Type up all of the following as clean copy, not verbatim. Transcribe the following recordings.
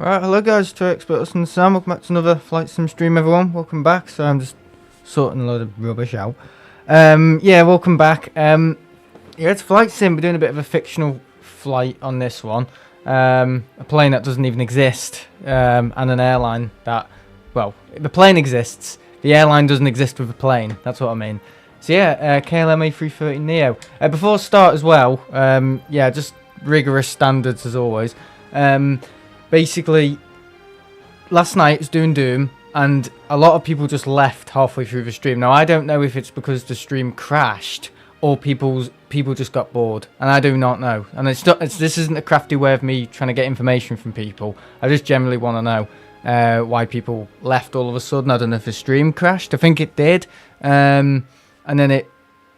Right, hello guys, Trey Experts and Sam. Welcome back to another Flight Sim stream, everyone. Welcome back. So I'm just sorting a load of rubbish out. Yeah, welcome back. Yeah, it's Flight Sim. We're doing a bit of a fictional flight on this one. A plane that doesn't even exist, and an airline that, well, the plane exists. The airline doesn't exist with the plane. That's what I mean. So yeah, KLM A330-900. Before I start as well, yeah, just rigorous standards as always. Basically, last night was doing Doom, and a lot of people just left halfway through the stream. Now, I don't know if it's because the stream crashed or people just got bored, and I do not know. And this isn't a crafty way of me trying to get information from people. I just generally want to know why people left all of a sudden. I don't know if the stream crashed. I think it did, and then it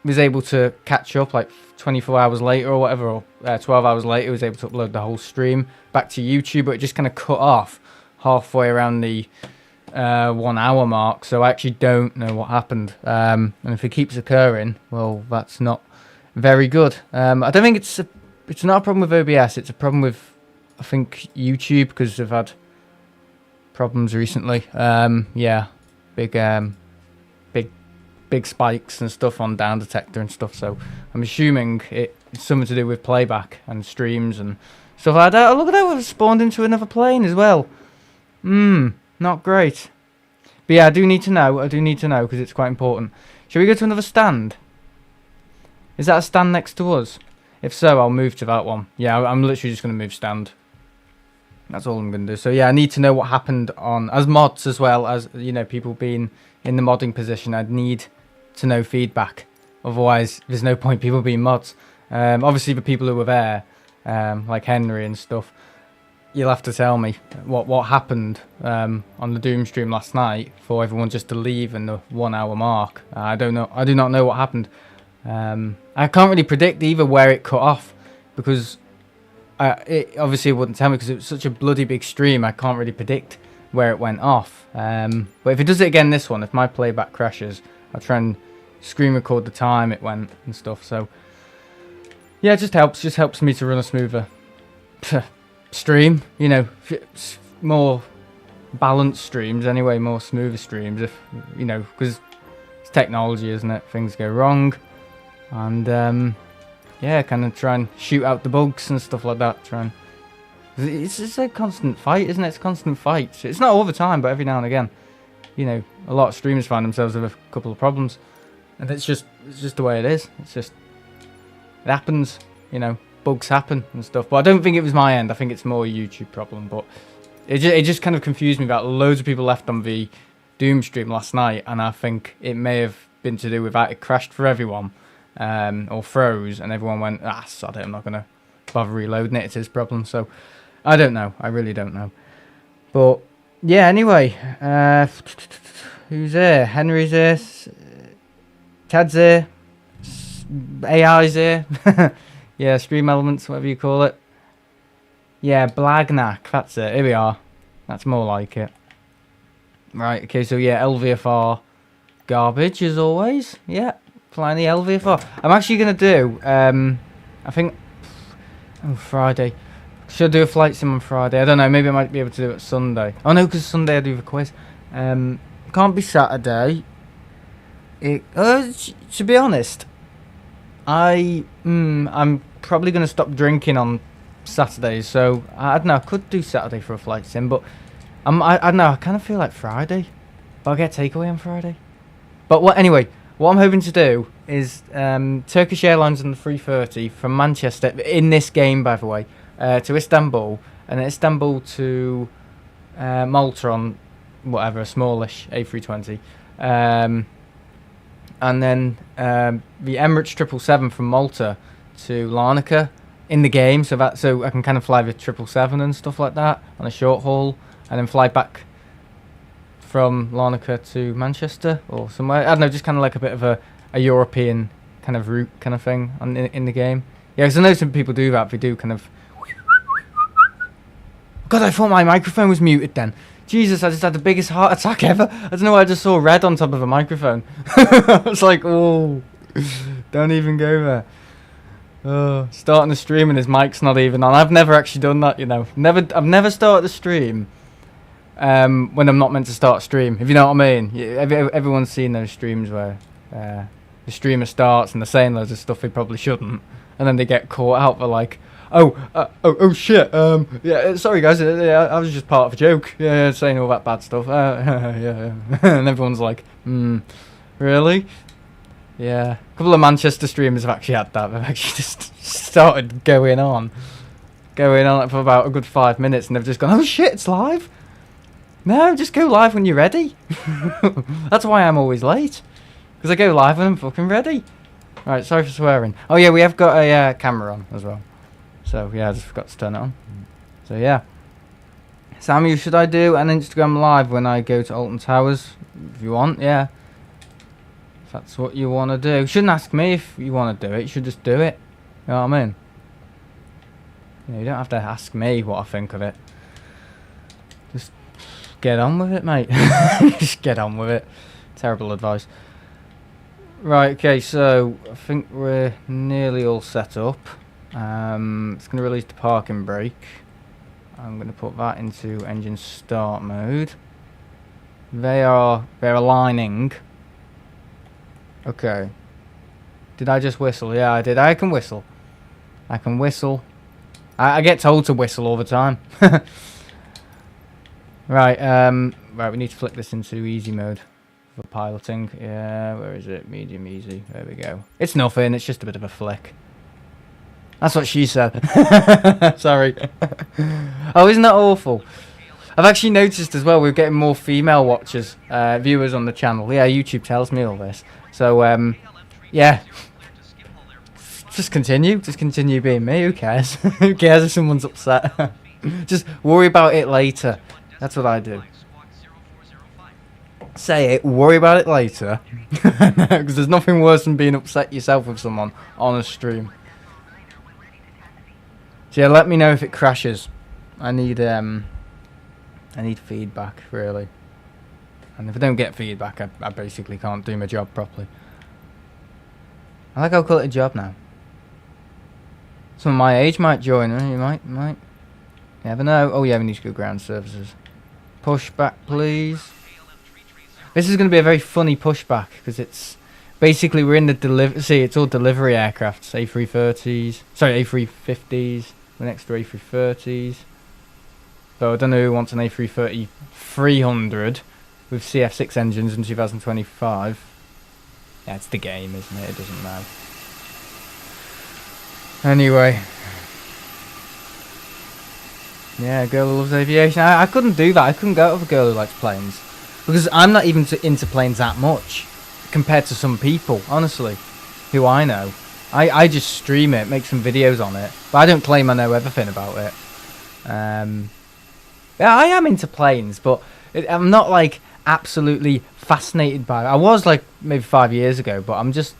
was able to catch up like 24 hours later or whatever, or 12 hours later. It was able to upload the whole stream back to YouTube, but it just kind of cut off halfway around the 1 hour mark. So I actually don't know what happened, and if it keeps occurring, well, that's not very good. I don't think it's not a problem with OBS. It's a problem with, I think, YouTube, because they've had problems recently. Yeah, big spikes and stuff on down detector and stuff. So I'm assuming it's something to do with playback and streams and stuff like that. Oh, look at that, we've spawned into another plane as well. Not great. But yeah, I do need to know because it's quite important. Shall we go to another stand? Is that a stand next to us? If so, I'll move to that one. Yeah, I'm literally just going to move stand. That's all I'm going to do. So yeah, I need to know what happened on, as mods as well, as, you know, people being in the modding position. I'd need to know feedback. Otherwise, there's no point people being mods. Obviously, the people who were there, like Henry and stuff, you'll have to tell me what happened on the Doom stream last night for everyone just to leave in the 1 hour mark. I don't know. I do not know what happened. I can't really predict either where it cut off, because it obviously wouldn't tell me because it was such a bloody big stream. I can't really predict where it went off. But if it does it again this one, if my playback crashes, I'll try and screen record the time it went and stuff. So yeah, it just helps me to run a smoother stream, you know, more balanced streams anyway, more smoother streams, if you know, because it's technology, isn't it? Things go wrong, and yeah, kind of try and shoot out the bugs and stuff like that. It's a constant fight, isn't it? It's a constant fight. It's not all the time, but every now and again, you know, a lot of streamers find themselves with a couple of problems, and it's just the way it is. It happens, you know. Bugs happen and stuff, but I don't think it was my end. I think it's more a YouTube problem. But it just kind of confused me about loads of people left on the Doom stream last night, and I think it may have been to do with that. It crashed for everyone, or froze, and everyone went, sod it, I'm not gonna bother reloading it. It's his problem. So I don't know. I really don't know. But yeah, anyway, who's here? Henry's here. Tad's here. AI's here. Yeah, stream elements, whatever you call it. Yeah, Blagnack, that's it. Here we are. That's more like it. Right, okay, so yeah, LVFR garbage as always. Yeah, flying the LVFR. I'm actually going to do, I think, Friday. Should I do a flight sim on Friday? I don't know, maybe I might be able to do it Sunday. Oh no, because Sunday I do the quiz. Can't be Saturday. To be honest, I'm probably going to stop drinking on Saturdays, so I don't know, I could do Saturday for a flight sim, but I don't know, I kind of feel like Friday, but I'll get takeaway on Friday. But anyway, what I'm hoping to do is Turkish Airlines on the 330 from Manchester, in this game by the way, to Istanbul, and then Istanbul to Malta on whatever, a smallish A320, and then the Emirates 777 from Malta to Larnaca in the game, so I can kind of fly the 777 and stuff like that on a short haul, and then fly back from Larnaca to Manchester or somewhere. I don't know, just kind of like a bit of a European kind of route kind of thing in the game. Yeah, because I know some people do that. They do kind of... God, I thought my microphone was muted then. Jesus, I just had the biggest heart attack ever. I don't know why I just saw red on top of a microphone. I was like, oh, don't even go there. Starting the stream and his mic's not even on. I've never actually done that, you know. I've never started the stream when I'm not meant to start a stream, if you know what I mean. Everyone's seen those streams where the streamer starts and they're saying loads of stuff they probably shouldn't, and then they get caught out for like, oh shit, yeah, sorry guys, I was just part of a joke, yeah, saying all that bad stuff, yeah, and everyone's like, really? Yeah, a couple of Manchester streamers have actually had that. They've actually just started going on for about a good 5 minutes, and they've just gone, oh shit, it's live? No, just go live when you're ready. That's why I'm always late, because I go live when I'm fucking ready. Right, sorry for swearing. Oh yeah, we have got a camera on as well. So yeah, I just forgot to turn it on. So yeah. Samuel, should I do an Instagram live when I go to Alton Towers? If you want, yeah. That's what you want to do. You shouldn't ask me if you want to do it. You should just do it. You know what I mean? Yeah, you don't have to ask me what I think of it. Just get on with it, mate. Just get on with it. Terrible advice. Right, okay, so I think we're nearly all set up. It's going to release the parking brake. I'm going to put that into engine start mode. They're aligning. Okay. Did I just whistle? Yeah, I did. I can whistle. I can whistle. I get told to whistle all the time. Right, right, we need to flick this into easy mode for piloting. Yeah, where is it? Medium easy. There we go. It's nothing, it's just a bit of a flick. That's what she said. Sorry. Oh, isn't that awful? I've actually noticed as well, we're getting more female watchers, viewers on the channel. Yeah, YouTube tells me all this. So, yeah. Just continue being me, who cares? Who cares if someone's upset? Just worry about it later. That's what I do. Say it, worry about it later. Because there's nothing worse than being upset yourself with someone on a stream. So yeah, let me know if it crashes. I need feedback, really. And if I don't get feedback, I basically can't do my job properly. I like how I call it a job now. Someone my age might join, you might. You never know. Oh yeah, we need to go ground services. Pushback, please. This is going to be a very funny pushback, because it's... Basically, we're in the delivery... See, it's all delivery aircrafts. A330s. Sorry, A350s. The next to A330s. So I don't know who wants an A330-300 with CF6 engines in 2025. Yeah, it's the game, isn't it? It doesn't matter. Anyway. Yeah, a girl who loves aviation. I couldn't do that. I couldn't go with a girl who likes planes. Because I'm not even into planes that much. Compared to some people, honestly. Who I know. I just stream it, make some videos on it. But I don't claim I know everything about it. Yeah, I am into planes, but I'm not like absolutely fascinated by it. I was like maybe 5 years ago, but I'm just...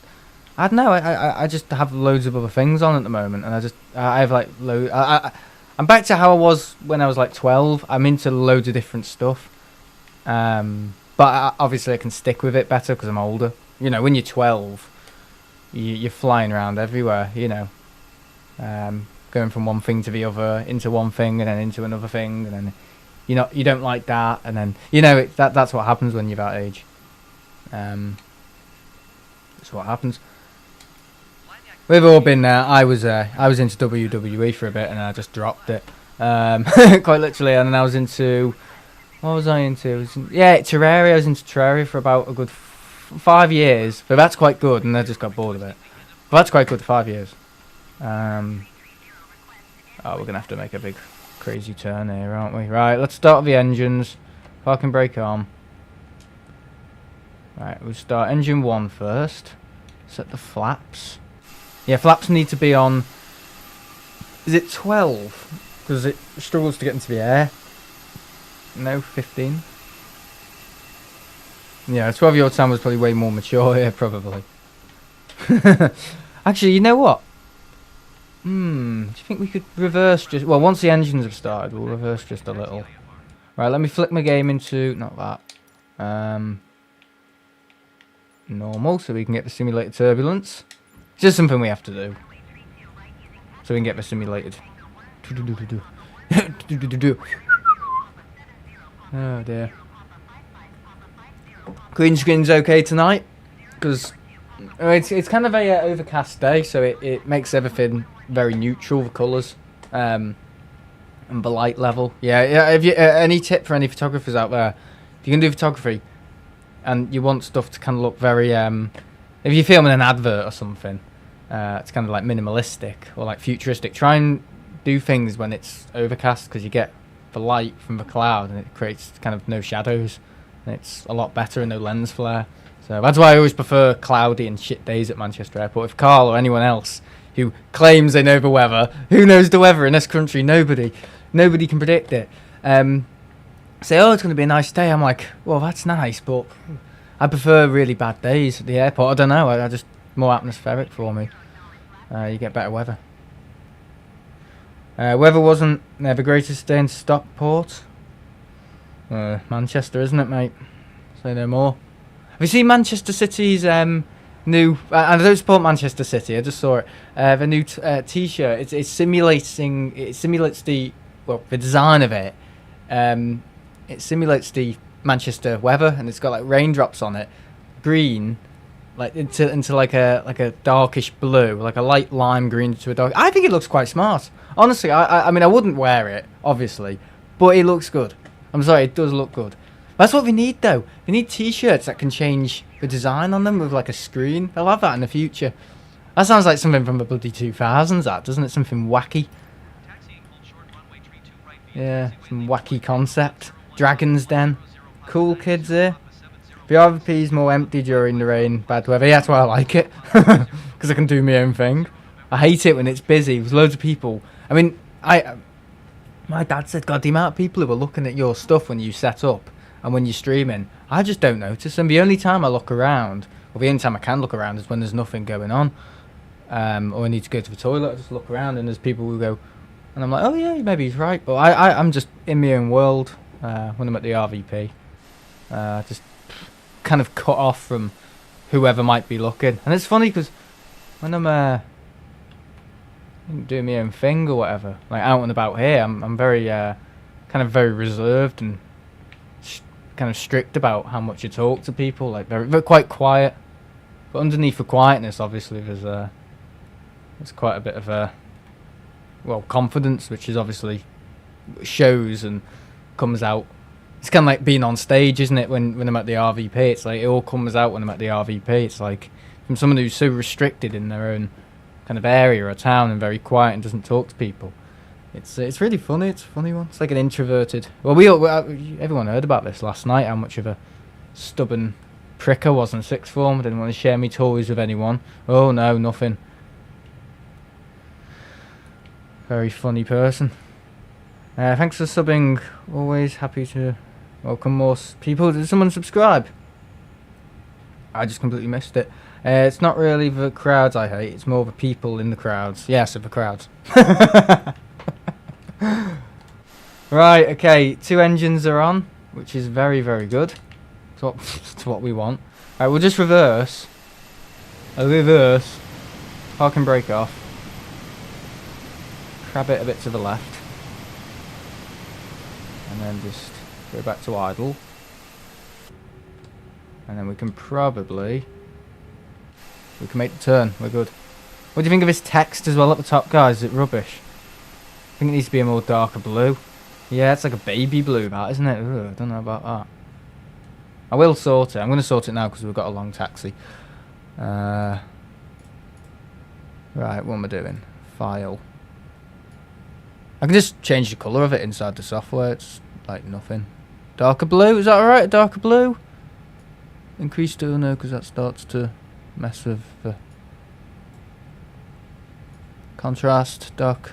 I don't know, I just have loads of other things on at the moment. And I have like I'm back to how I was when I was like 12. I'm into loads of different stuff. But obviously I can stick with it better because I'm older. You know, when you're 12, you're flying around everywhere, you know. Going from one thing to the other, into one thing and then into another thing, and then you don't like that, and then that's what happens when you're that age. That's what happens. We've all been there. I was into WWE for a bit, and I just dropped it, quite literally. And then I was into, what was I into? Terraria. I was into Terraria for about a good 5 years, but that's quite good, and I just got bored of it. But that's quite good, 5 years. Oh, we're gonna have to make a big crazy turn here, aren't we? Right, let's start the engines. Parking brake arm. Right, we'll start engine 1 first. Set the flaps. Yeah, flaps need to be on... Is it 12? Because it struggles to get into the air. No, 15. Yeah, a 12-year-old Sam was probably way more mature here, probably. Actually, you know what? Do you think we could reverse just... Well, once the engines have started, we'll reverse just a little. Right, let me flick my game into... Not that. Normal, so we can get the simulated turbulence. It's just something we have to do. so we can get the simulated. Oh dear. Green screen's okay tonight, because it's kind of a overcast day, so it makes everything very neutral, the colours, and the light level. Yeah. If you any tip for any photographers out there, if you can do photography and you want stuff to kind of look very, if you're filming an advert or something, it's kind of like minimalistic or like futuristic. Try and do things when it's overcast, because you get the light from the cloud and it creates kind of no shadows. And it's a lot better and no lens flare. So that's why I always prefer cloudy and shit days at Manchester Airport. If Carl or anyone else who claims they know the weather, who knows the weather in this country? Nobody can predict it. Say, oh, it's going to be a nice day. I'm like, well, that's nice, but I prefer really bad days at the airport. I don't know. I just more atmospheric for me. You get better weather. Weather wasn't the greatest day in Stockport. Manchester, isn't it, mate? Say no more. Have you seen Manchester City's new... I don't support Manchester City, I just saw it. The new T-shirt. It simulates the design of it. It simulates the Manchester weather, and it's got like raindrops on it, green, like into like a darkish blue, like a light lime green to a dark. I think it looks quite smart. Honestly, I mean, I wouldn't wear it, obviously, but it looks good. I'm sorry, it does look good. That's what we need, though. We need T-shirts that can change the design on them with like a screen. They'll have that in the future. That sounds like something from the bloody 2000s, that, doesn't it? Something wacky. Yeah, some wacky concept. Dragon's Den. Cool kids here. The RVP's more empty during the rain, bad weather. Yeah, that's why I like it. Because I can do my own thing. I hate it when it's busy. There's loads of people. I mean, my dad said, God, the amount of people who are looking at your stuff when you set up and when you're streaming, I just don't notice them. The only time I look around, or the only time I can look around, is when there's nothing going on. Or I need to go to the toilet, I just look around and there's people who go, and I'm like, oh yeah, maybe he's right. But I'm just in my own world when I'm at the RVP. Just kind of cut off from whoever might be looking. And it's funny because when I'm doing my own thing or whatever, like out and about here, I'm very kind of very reserved and kind of strict about how much you talk to people, like very quite quiet. But underneath the quietness, obviously, there's quite a bit of confidence, which is obviously shows and comes out. It's kind of like being on stage, isn't it? When I'm at the RVP, it's like it all comes out when I'm at the RVP. It's like from someone who's so restricted in their own kind of area or town and very quiet and doesn't talk to people. It's really funny. It's a funny one. It's like an introverted. Well, everyone heard about this last night. How much of a stubborn prick I was in sixth form. I didn't want to share my toys with anyone. Oh no, nothing. Very funny person. Thanks for subbing. Always happy to welcome more people. Did someone subscribe? I just completely missed it. It's not really the crowds I hate. It's more the people in the crowds. Yes, the crowds. Right, okay. 2 engines are on, which is very, very good. It's what we want. Alright, we'll just reverse. Park and brake off. Crab it a bit to the left. And then just go back to idle. And then we can make the turn. We're good. What do you think of this text as well at the top, guys? Is it rubbish? I think it needs to be a more darker blue. Yeah, it's like a baby blue, that, isn't it? Ugh, I don't know about that. I will sort it. I'm going to sort it now because we've got a long taxi. Right, what am I doing? File. I can just change the colour of it inside the software. It's like nothing. Darker blue, is that alright? Darker blue? Increase to no, because that starts to mess with the contrast. Dark.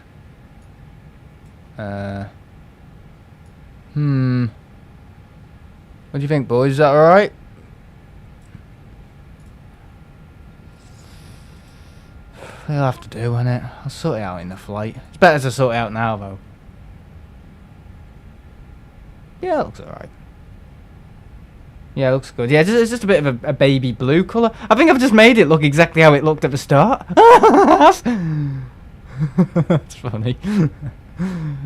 What do you think, boys? Is that alright? It'll have to do, won't it? I'll sort it out in the flight. It's better to sort it out now, though. Yeah, it looks alright. Yeah, it looks good. Yeah, it's just a bit of a baby blue colour. I think I've just made it look exactly how it looked at the start. That's funny.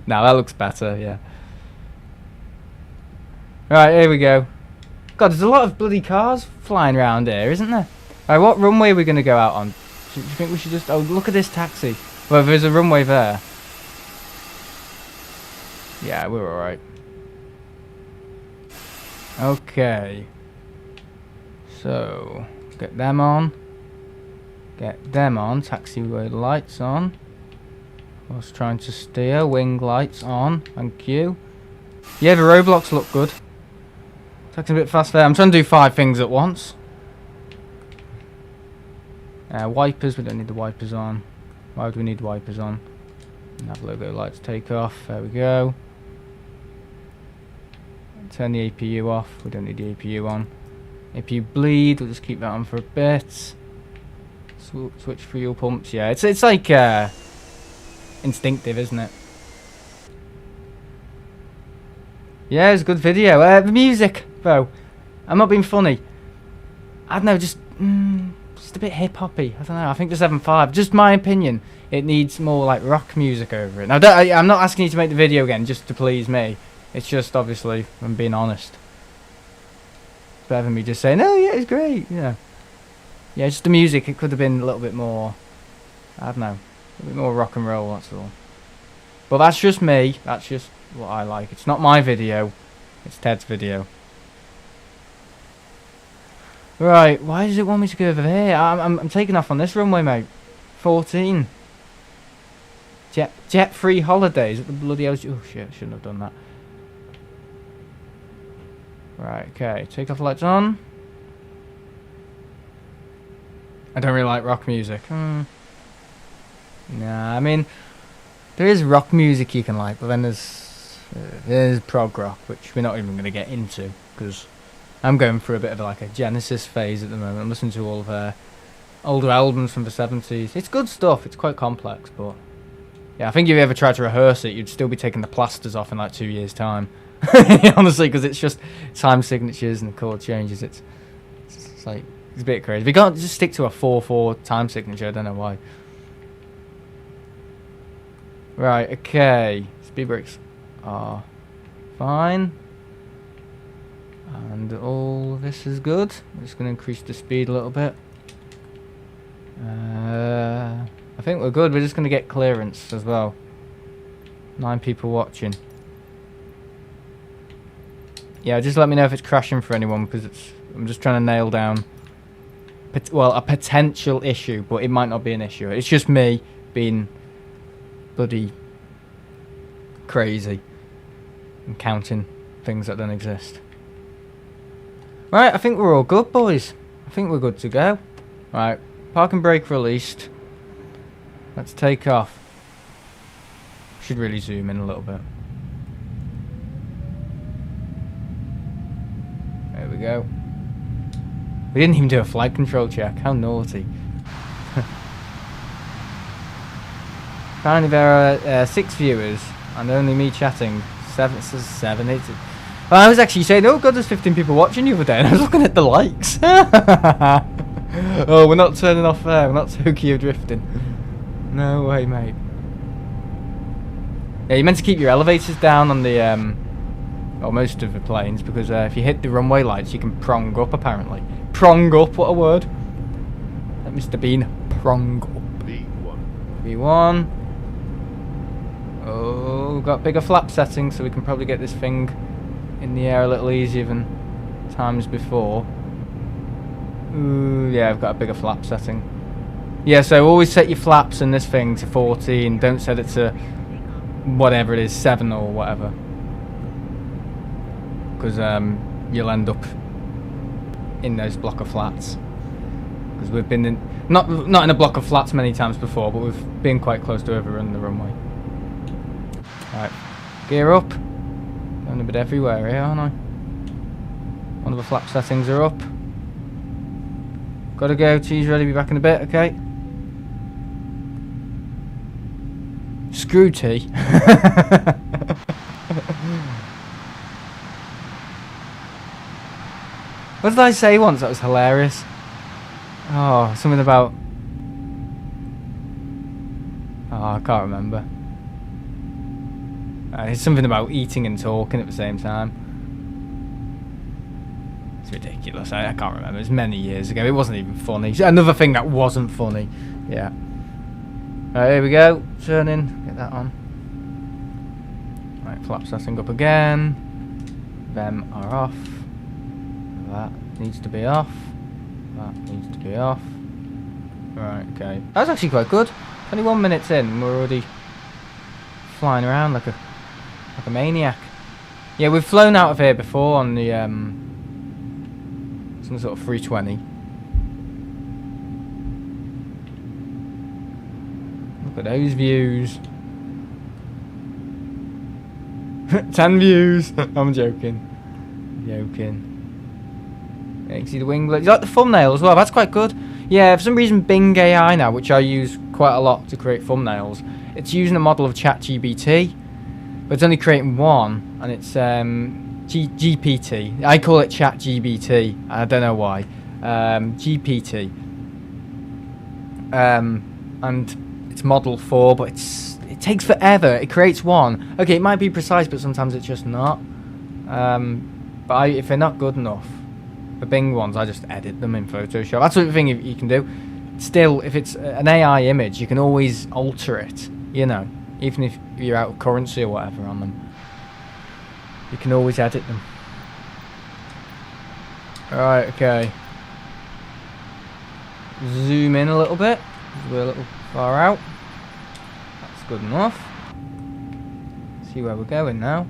Now that looks better, yeah. Right, here we go. God, there's a lot of bloody cars flying around here, isn't there? Right, what runway are we going to go out on? Do you think we should just... Oh, look at this taxi. Well, there's a runway there. Yeah, we're alright. Okay. So, get them on. Get them on. Taxiway lights on. I was trying to steer. Wing lights on. Thank you. Yeah, the roadblocks look good. Taking a bit fast there. I'm trying to do 5 things at once. Wipers. We don't need the wipers on. Why would we need wipers on? Nav logo lights take off. There we go. Turn the APU off. We don't need the APU on. APU bleed. We'll just keep that on for a bit. Switch fuel pumps. Yeah, it's like instinctive, isn't it? Yeah, it's a good video. The music, though. I'm not being funny. I don't know, just a bit hip hoppy. I don't know. I think the 7.5, just my opinion, it needs more like rock music over it. Now, I'm not asking you to make the video again just to please me. It's just obviously, I'm being honest. It's better than me just saying, "Oh yeah, it's great." Yeah, yeah. Just the music. It could have been a little bit more. I don't know, a bit more rock and roll. That's all. But that's just me. That's just what I like. It's not my video. It's Ted's video. Right. Why does it want me to go over here? I'm taking off on this runway, mate. 14. Jet-free holidays at the bloody house. Oh shit! Shouldn't have done that. Right, okay, take off lights on. I don't really like rock music. Nah, I mean, there is rock music you can like, but then there's prog rock, which we're not even going to get into, because I'm going through a bit of like a Genesis phase at the moment. I'm listening to all of their older albums from the 70s. It's good stuff, it's quite complex, but yeah, I think if you ever tried to rehearse it, you'd still be taking the plasters off in like 2 years' time. Honestly, because it's just time signatures and the chord changes. It's like, it's a bit crazy. We can't just stick to a 4/4 time signature. I don't know why. Right, okay. Speed brakes are fine. And all this is good. I'm just going to increase the speed a little bit. I think we're good. We're just going to get clearance as well. 9 people watching. Yeah, just let me know if it's crashing for anyone, because I'm just trying to nail down a potential issue, but it might not be an issue. It's just me being bloody crazy and counting things that don't exist. Right, I think we're all good, boys. I think we're good to go. Right, parking brake released. Let's take off. Should really zoom in a little bit. There we go. We didn't even do a flight control check. How naughty. Apparently there are 6 viewers and only me chatting. 7, it says 7, 8. Well, I was actually saying, oh god, there's 15 people watching the other day, and I was looking at the likes. Oh, we're not turning off there. We're not Tokyo drifting. No way, mate. Yeah, you're meant to keep your elevators down on the or most of the planes, because if you hit the runway lights you can prong up, apparently. Prong up, what a word. Let Mr. Bean prong up. V1. Oh, we've got bigger flap settings, so we can probably get this thing in the air a little easier than times before. Ooh, yeah, I've got a bigger flap setting. Yeah, so always set your flaps in this thing to 14. Don't set it to whatever it is, 7 or whatever. Because you'll end up in those block of flats. Because we've been in not in a block of flats many times before, but we've been quite close to overrun the runway. Right, gear up. Going a bit everywhere here, aren't I? One of the flap settings are up. Gotta go. Cheese ready. Be back in a bit. Okay. Screw tea. What did I say once that was hilarious? Oh, something about... Oh, I can't remember. It's something about eating and talking at the same time. It's ridiculous. I can't remember. It was many years ago. It wasn't even funny. Another thing that wasn't funny. Yeah. Right, here we go. Turn in. Get that on. Right, flaps that thing up again. Them are off. That needs to be off. That needs to be off. Right, okay. That's actually quite good. 21 minutes in and we're already flying around like a maniac. Yeah, we've flown out of here before on the some sort of 320. Look at those views. 10 views. I'm joking. Yeah, you can see the wing. You like the thumbnail as well? That's quite good. Yeah, for some reason Bing AI now, which I use quite a lot to create thumbnails, it's using a model of ChatGPT, but it's only creating one, and it's GPT. I call it ChatGPT. I don't know why. GPT. And it's model 4, but it takes forever. It creates one. Okay, it might be precise, but sometimes it's just not. But if they're not good enough, the Bing ones, I just edit them in Photoshop. That's the thing you can do. Still, if it's an AI image, you can always alter it, you know, even if you're out of currency or whatever on them. You can always edit them. Alright, okay. Zoom in a little bit. We're a little far out. That's good enough. See where we're going now.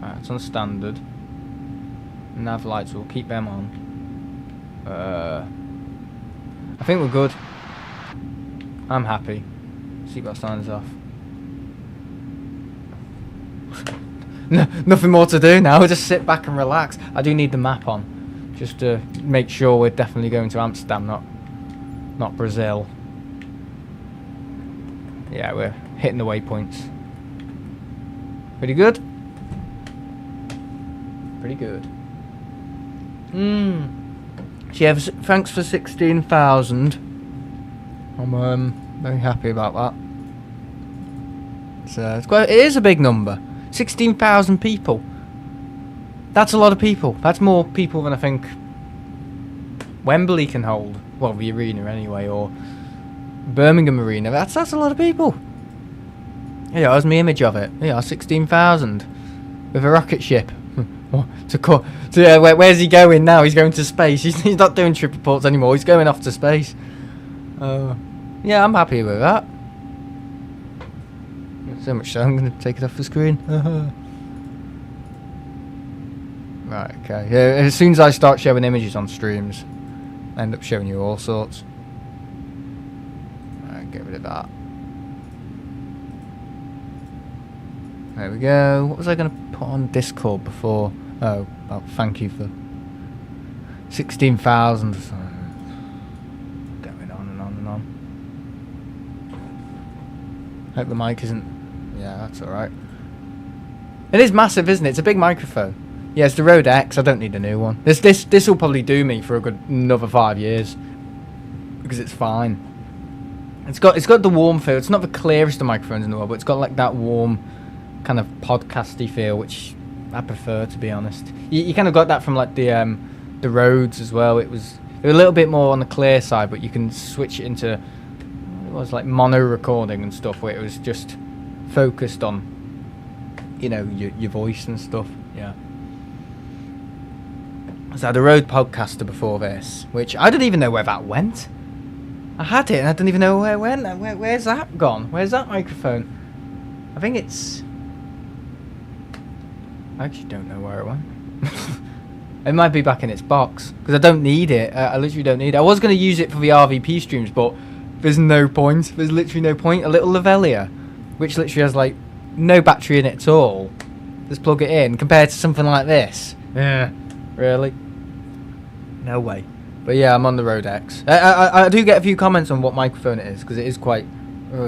Alright, it's on standard. Nav lights, we'll keep them on. I think we're good. I'm happy. Seatbelt signs off. Nothing more to do now, just sit back and relax. I do need the map on, just to make sure we're definitely going to Amsterdam, not Brazil. Yeah, we're hitting the waypoints. Pretty good. Pretty good. So yeah, thanks for 16,000. I'm very happy about that. It is a big number. 16,000 people. That's a lot of people. That's more people than I think Wembley can hold. Well, the arena anyway, or Birmingham Arena. That's a lot of people. Yeah, there's my image of it. Yeah, 16,000 with a rocket ship. Where's he going now? He's going to space. He's not doing trip reports anymore. He's going off to space. Yeah, I'm happy with that. So much so, I'm going to take it off the screen. Right, okay. Yeah, as soon as I start showing images on streams, I end up showing you all sorts. Alright, get rid of that. There we go. What was I going to put on Discord before? Oh, well, thank you for 16,000. Going on and on and on. Hope the mic isn't. Yeah, that's alright. It is massive, isn't it? It's a big microphone. Yeah, it's the Rode X. I don't need a new one. This will probably do me for a good another 5 years because it's fine. It's got the warm feel. It's not the clearest of microphones in the world, but it's got like that warm kind of podcasty feel, which I prefer, to be honest. You kind of got that from like the Rhodes as well. It was a little bit more on the clear side, but you can switch it into, it was like mono recording and stuff, where it was just focused on, you know, your voice and stuff. Yeah. So I had a Rode Podcaster before this, which I don't even know where that went. I had it and I don't even know where it went. Where's that gone? Where's that microphone? I think it's... I actually don't know where it went. It might be back in its box, because I don't need it. I literally don't need it. I was going to use it for the RVP streams, but there's no point. There's literally no point. A little Lavalier, which literally has like no battery in it at all. Just plug it in, compared to something like this. Yeah, really? No way. But yeah, I'm on the Rode X. I do get a few comments on what microphone it is, because it is quite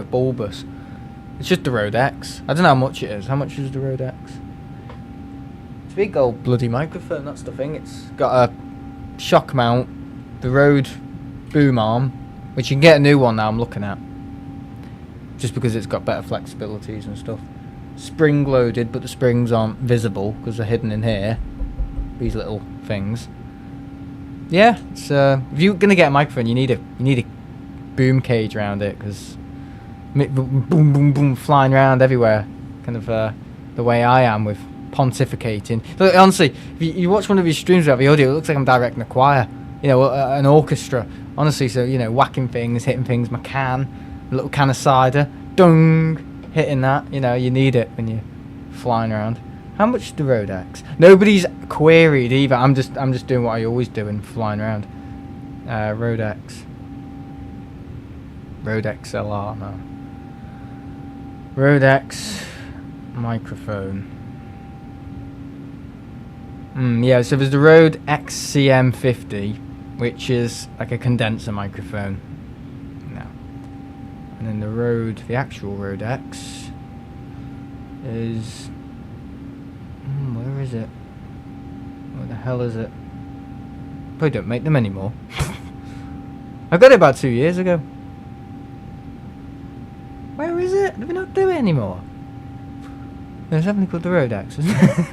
bulbous. It's just the Rode X. I don't know how much it is. How much is the Rode X? It's a big old bloody microphone, that's the thing. It's got a shock mount, the Rode boom arm, which you can get a new one now I'm looking at. just because it's got better flexibilities and stuff. Spring loaded, but the springs aren't visible because they're hidden in here. These little things. Yeah, it's if you're gonna get a microphone, you need a boom cage around it, because boom boom boom flying around everywhere, kind of the way I am with pontificating. But honestly, if you watch one of his streams without the audio, it looks like I'm directing a choir, you know, an orchestra. Honestly, so you know, whacking things, hitting things, my can, a little can of cider, dung, hitting that. You know, you need it when you're flying around. How much the Rode X? Nobody's queried either. I'm just doing what I always do and flying around. Rode X. Rode XLR, no. Rode X microphone. Yeah, so there's the Rode XCM50, which is like a condenser microphone. No. And then the actual Rode X is... where is it? Where the hell is it? Probably don't make them anymore. I got it about 2 years ago. Where is it? Do we not do it anymore? There's something called the Rode X, isn't it?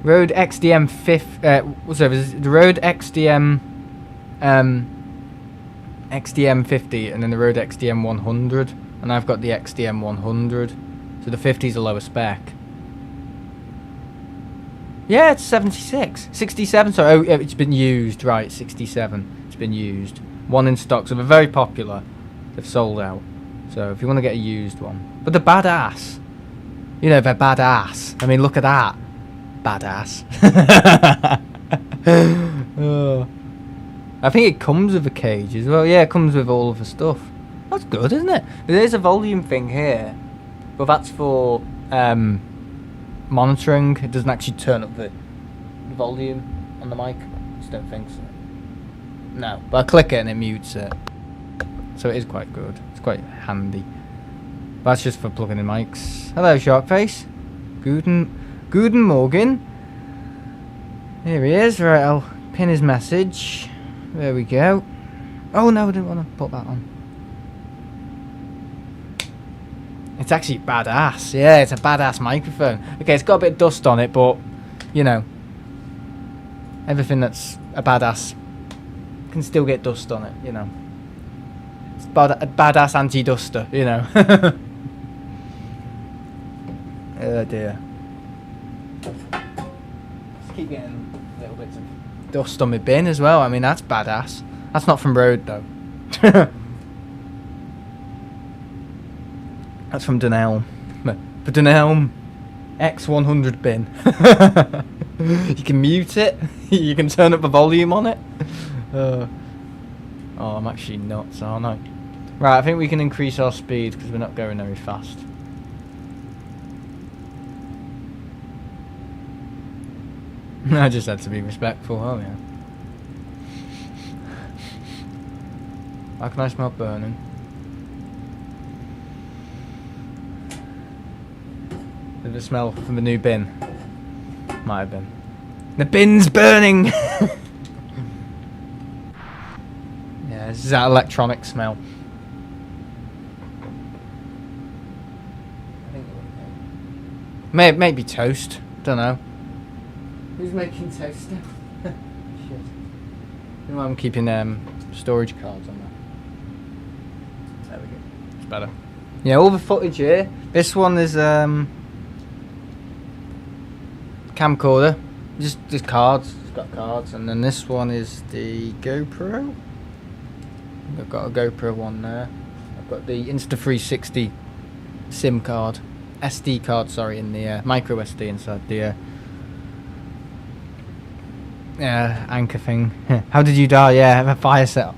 Rode XDM 50. So there's the Rode XDM XDM 50, and then the Rode XDM 100, and I've got the XDM 100. So the 50 is a lower spec. Yeah, it's 76. 67, sorry. Oh, it's been used. Right, 67. It's been used. One in stock. So they're very popular. They've sold out. So if you want to get a used one. But they're badass. You know, they're badass. I mean, look at that. Badass. Oh. I think it comes with a cage as well. Yeah, it comes with all of the stuff. That's good, isn't it? There's a volume thing here. But that's for monitoring. It doesn't actually turn up the volume on the mic. I just don't think so. No, but I click it and it mutes it. So it is quite good. It's quite handy. But that's just for plugging in mics. Hello, Sharkface. Guten Morgen. Here he is. Right, I'll pin his message. There we go. Oh no, I didn't want to put that on. It's actually badass. Yeah, it's a badass microphone. Okay, it's got a bit of dust on it, but, you know, everything that's a badass can still get dust on it, you know. It's a badass anti-duster, you know. Oh dear. Just keep getting little bits of dust on my bin as well. I mean, that's badass. That's not from Rode, though. That's from Dunelm. The Dunelm X100 bin. You can mute it. You can turn up the volume on it. Oh, I'm actually nuts, aren't I? Right, I think we can increase our speed because we're not going very fast. I just had to be respectful, oh yeah. How can I smell burning? Did it smell from the new bin? Might have been. The bin's burning! Yeah, this is that electronic smell. I think maybe toast. Don't know. Who's making toast now? Shit. You know, I'm keeping storage cards on that. There we go. It's better. Yeah, all the footage here. This one is camcorder, just cards. It's got cards, and then this one is the GoPro. I've got a GoPro one there. I've got the Insta360 SIM card, SD card, sorry, in the micro SD inside the anchor thing. How did you die? Yeah, I have a fire set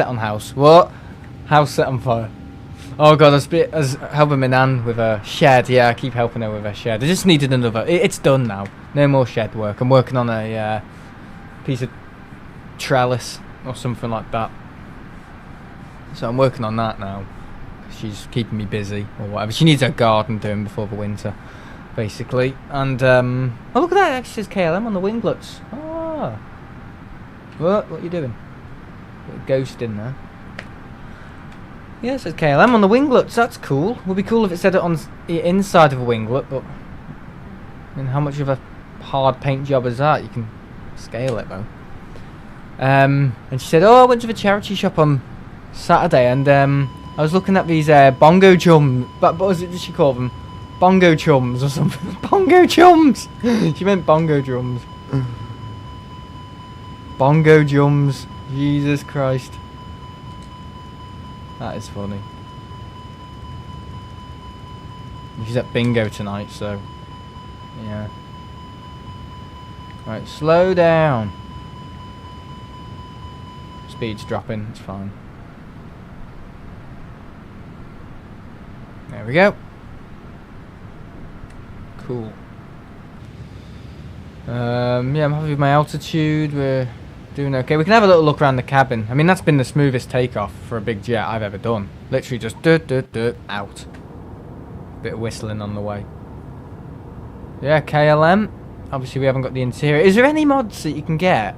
on house. What? House set on fire. Oh god, I was helping my nan with a shed. Yeah, I keep helping her with her shed. I just needed another. It's done now. No more shed work. I'm working on a piece of trellis or something like that. So I'm working on that now. She's keeping me busy or whatever. She needs her garden doing before the winter, basically. And oh look at that! It actually says KLM on the winglets. Ah, what are you doing? Got a ghost in there. Yeah, it says KLM on the winglet. That's cool. Would be cool if it said it on the inside of a winglet, but I mean, how much of a hard paint job is that? You can scale it though. And she said, "Oh, I went to the charity shop on Saturday, and I was looking at these bongo chums. But what was it? Did she call them bongo chums or something? Bongo chums. She meant bongo drums. Bongo drums. Jesus Christ." That is funny. She's at bingo tonight, so yeah. Right, slow down. Speed's dropping, it's fine. There we go. Cool. Yeah, I'm happy with my altitude. We're doing okay. We can have a little look around the cabin. I mean, that's been the smoothest takeoff for a big jet I've ever done. Literally just out. Bit of whistling on the way. Yeah, KLM. Obviously, we haven't got the interior. Is there any mods that you can get?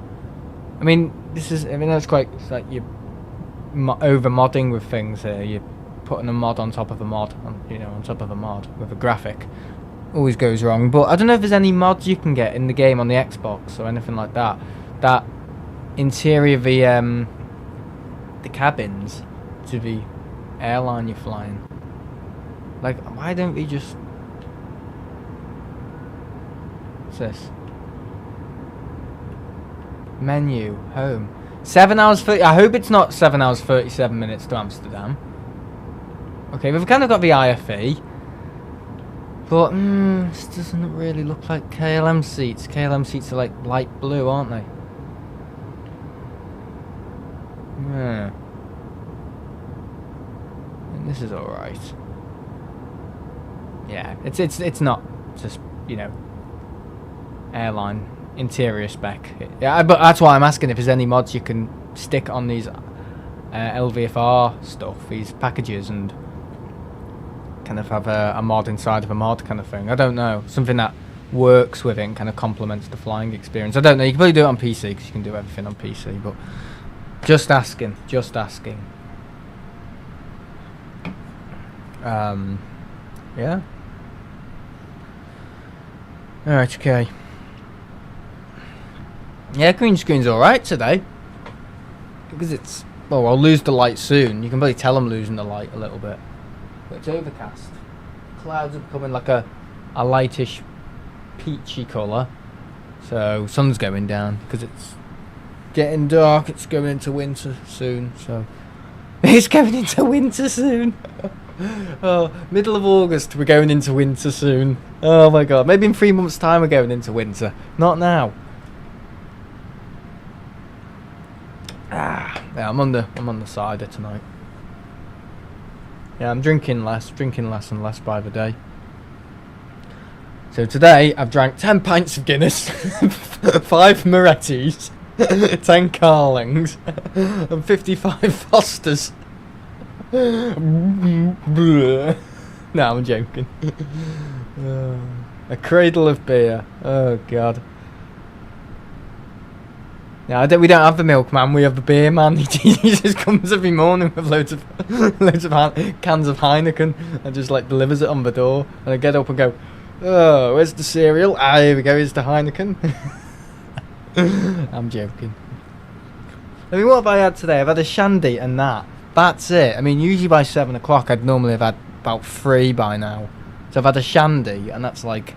I mean, that's quite, it's like you're over modding with things here. You're putting a mod on top of a mod, on top of a mod with a graphic. Always goes wrong. But I don't know if there's any mods you can get in the game on the Xbox or anything like that. That interior of the cabins to the airline you're flying. Like, why don't we just... What's this? Menu, home. 7 hours 30... I hope it's not 7 hours 37 minutes to Amsterdam. Okay, we've kind of got the IFE. But, this doesn't really look like KLM seats. KLM seats are like light blue, aren't they? Yeah. And this is alright. Yeah, it's not just, airline interior spec. Yeah, but that's why I'm asking if there's any mods you can stick on these LVFR stuff, these packages, and kind of have a mod inside of a mod kind of thing. I don't know. Something that works with it and kind of complements the flying experience. I don't know. You can probably do it on PC because you can do everything on PC, but just asking. Just asking. Yeah. Alright, okay. Yeah, green screen's alright today. Because it's... Well, I'll lose the light soon. You can probably tell I'm losing the light a little bit. But it's overcast. Clouds are becoming like a lightish peachy colour. So, sun's going down. Because it's getting dark. It's going into winter soon. So, it's going into winter soon. Oh, middle of August, we're going into winter soon. Oh my god, maybe in 3 months' time we're going into winter. Not now. Yeah, I'm on the cider tonight. Yeah, I'm drinking less and less by the day. So today I've drank 10 pints of Guinness, 5 Moretti's, 10 Carlings, and 55 Fosters. No, I'm joking. A cradle of beer. Oh god. Yeah, we don't have the milkman. We have the beer man. He just comes every morning with loads of cans of Heineken and just like delivers it on the door. And I get up and go, "Oh, where's the cereal? Ah, here we go. Here's the Heineken." I'm joking. I mean, what have I had today? I've had a shandy and that. That's it. I mean, usually by 7 o'clock, I'd normally have had about 3 by now. So I've had a shandy, and that's like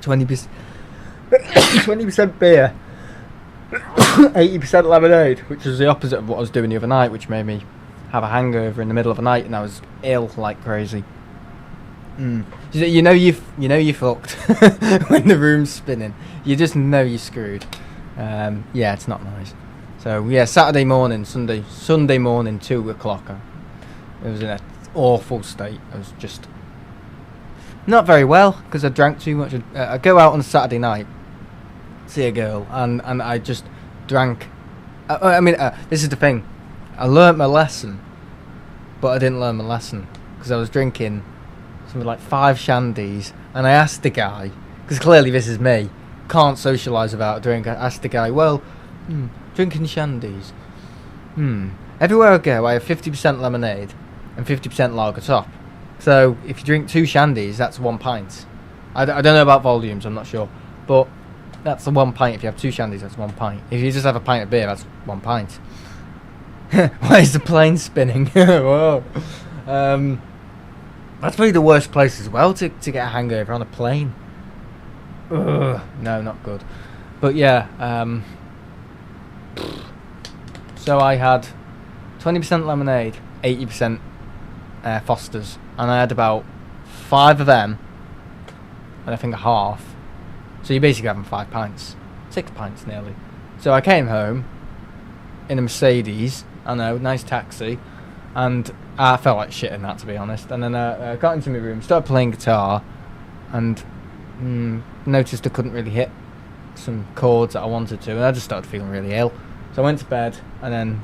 20% 20% beer, 80% lemonade, which is the opposite of what I was doing the other night, which made me have a hangover in the middle of the night, and I was ill like crazy. You know you fucked when the room's spinning. You just know you're screwed. Yeah, it's not nice. So yeah, Saturday morning, Sunday morning, 2 o'clock. It was in an awful state. I was just not very well because I drank too much. I go out on a Saturday night, see a girl, and I just drank. This is the thing. I learnt my lesson, but I didn't learn my lesson because I was drinking something like 5 shandies, and I asked the guy, because clearly this is me, can't socialise without a drink. I asked the guy, well, drinking shandies. And everywhere I go, I have 50% lemonade and 50% lager top. So if you drink 2 shandies, that's 1 pint. I don't know about volumes, I'm not sure, but that's the 1 pint. If you have 2 shandies, that's 1 pint. If you just have a pint of beer, that's 1 pint. Why is the plane spinning? Whoa. That's probably the worst place as well to get a hangover, on a plane. Ugh, no, not good. But yeah, so I had 20% lemonade, 80% Foster's, and I had about 5 of them, and I think a half. So you're basically having 5 pints, 6 pints nearly. So I came home in a Mercedes, I know, nice taxi, and I felt like shit in that, to be honest. And then I got into my room, started playing guitar, and noticed I couldn't really hit some chords that I wanted to, and I just started feeling really ill. So I went to bed, and then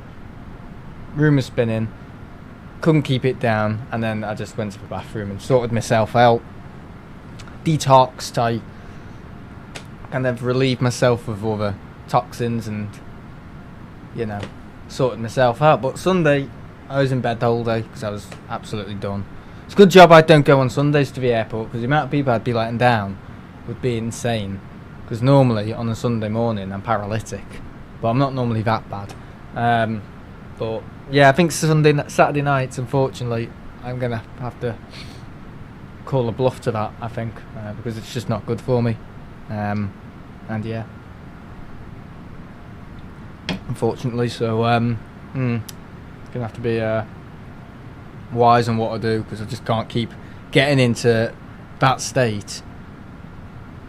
room was spinning, couldn't keep it down, and then I just went to the bathroom and sorted myself out, detoxed. I kind of relieved myself of all the toxins and, you know, sorted myself out. But Sunday I was in bed the whole day because I was absolutely done. It's a good job I don't go on Sundays to the airport, because the amount of people I'd be letting down would be insane. Because normally on a Sunday morning I'm paralytic, but I'm not normally that bad. But yeah, I think Saturday nights, unfortunately, I'm gonna have to call a bluff to that, I think, because it's just not good for me. And yeah, unfortunately, so gonna have to be wise on what I do, because I just can't keep getting into that state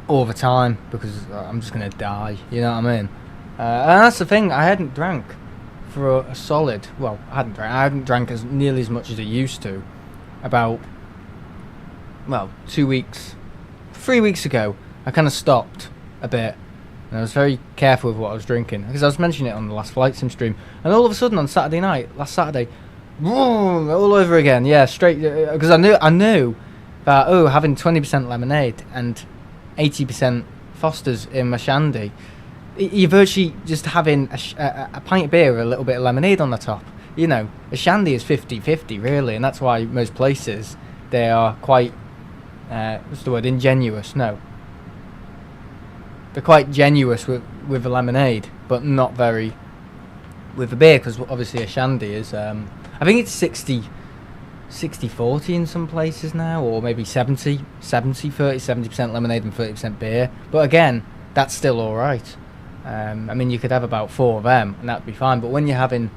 all the time, because I'm just gonna die, you know what I mean? And that's the thing, I hadn't drank for a solid, well, I hadn't drank as nearly as much as I used to about, well, 2 weeks, 3 weeks ago. I kind of stopped a bit, and I was very careful with what I was drinking, because I was mentioning it on the last Flight Sim stream, and all of a sudden on Saturday night, last Saturday, all over again, yeah, straight, because I knew that, having 20% lemonade and 80% Foster's in my shandy, you're virtually just having a pint of beer with a little bit of lemonade on the top. You know, a shandy is 50-50 really, and that's why most places, they are quite, what's the word, ingenuous, no. They're quite generous with the lemonade, but not very with the beer, because obviously a shandy is, I think it's 60-40 in some places now, or maybe 70-30, 70% lemonade and 30% beer. But again, that's still alright. I mean, you could have about 4 of them, and that'd be fine. But when you're having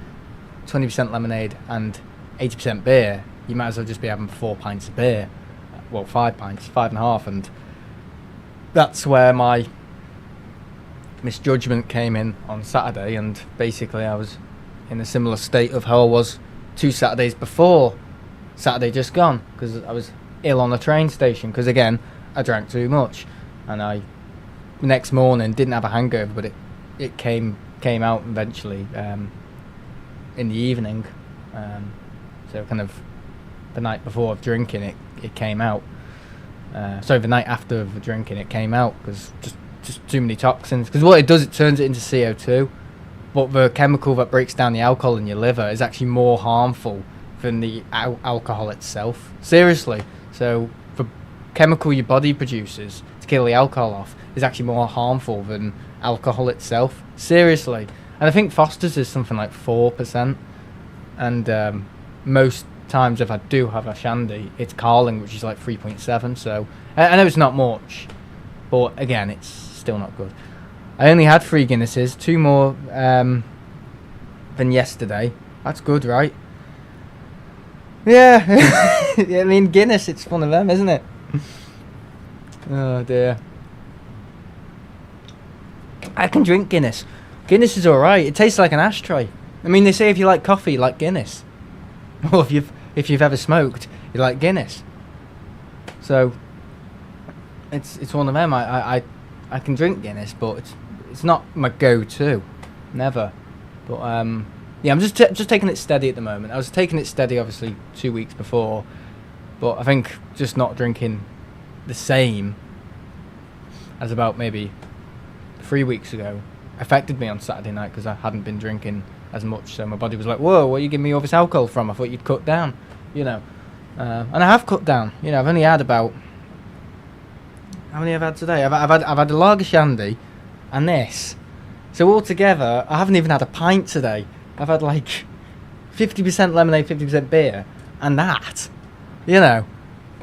20% lemonade and 80% beer, you might as well just be having 4 pints of beer. Well, 5 pints, 5.5, and that's where my misjudgment came in on Saturday, and basically I was in a similar state of how I was 2 Saturdays before Saturday just gone, because I was ill on the train station, because again, I drank too much, and I next morning didn't have a hangover, but it came out eventually in the evening, so kind of the night before of drinking it came out, sorry, the night after the drinking it came out, because just too many toxins, because what it does, it turns it into CO2, but the chemical that breaks down the alcohol in your liver is actually more harmful than the alcohol itself. Seriously. So the chemical your body produces to kill the alcohol off is actually more harmful than alcohol itself. Seriously. And I think Foster's is something like 4%, and most times if I do have a shandy, it's Carling, which is like 3.7, so I know it's not much, but again, it's still not good. I only had 3 Guinnesses, 2 more than yesterday. That's good, right? Yeah. I mean, Guinness, it's one of them, isn't it? Oh dear. I can drink Guinness. Guinness is alright. It tastes like an ashtray. I mean, they say if you like coffee, you like Guinness. Or if you've ever smoked, you like Guinness. So it's one of them. I can drink Guinness, but it's not my go-to. Never. But yeah, I'm just taking it steady at the moment. I was taking it steady, obviously, 2 weeks before, but I think just not drinking the same as about maybe 3 weeks ago affected me on Saturday night, because I hadn't been drinking as much. So my body was like, whoa, where are you giving me all this alcohol from? I thought you'd cut down, you know. And I have cut down. You know, I've only had about... How many have I had today? I've had a lager shandy and this. So altogether, I haven't even had a pint today. I've had like 50% lemonade, 50% beer, and that, you know,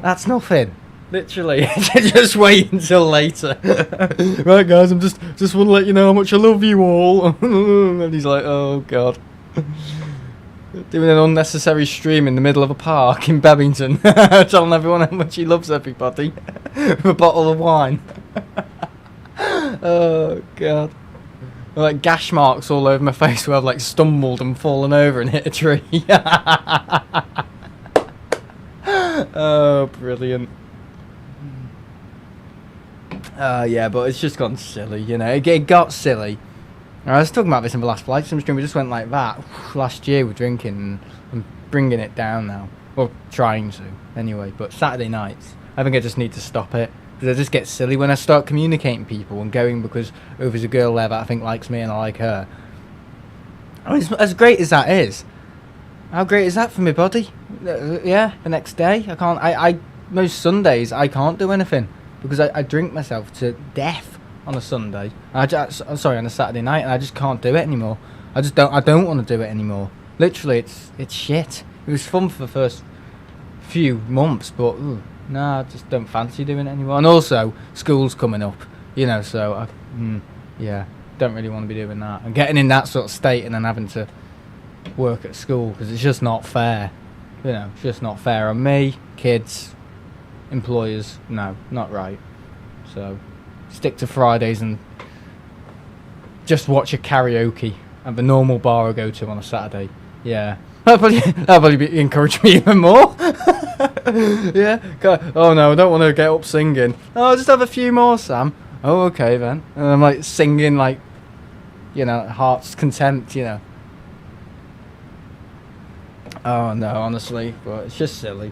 that's nothing. Literally, just wait until later. Right, guys, I'm just want to let you know how much I love you all. And he's like, oh god, doing an unnecessary stream in the middle of a park in Babington, telling everyone how much he loves everybody with a bottle of wine. Oh god. Like gash marks all over my face where I've like stumbled and fallen over and hit a tree. Oh, brilliant. Yeah, but it's just gone silly, you know. It got silly. I was talking about this in the last flight sim stream. We just went like that last year with drinking, and I'm bringing it down now. Well, trying to, anyway. But Saturday nights, I think I just need to stop it. Because I just get silly when I start communicating people and going because, oh, there's a girl there that I think likes me and I like her. I mean, as great as that is, how great is that for my body? Yeah, the next day, I can't, most Sundays, I can't do anything. Because I drink myself to death on a Sunday. Sorry, on a Saturday night, and I just can't do it anymore. I don't want to do it anymore. Literally, it's shit. It was fun for the first few months, but... No, I just don't fancy doing it anymore. And also, school's coming up, you know, so, yeah, don't really want to be doing that. And getting in that sort of state and then having to work at school, because it's just not fair. You know, it's just not fair on me, kids, employers. No, not right. So, stick to Fridays and just watch a karaoke at the normal bar I go to on a Saturday. Yeah. That'll probably encourage me even more. Yeah. Oh no, I don't want to get up singing. Oh, I'll just have a few more, Sam. Oh, okay then. And I'm like singing like, you know, heart's content, you know. Oh no, honestly, but it's just silly.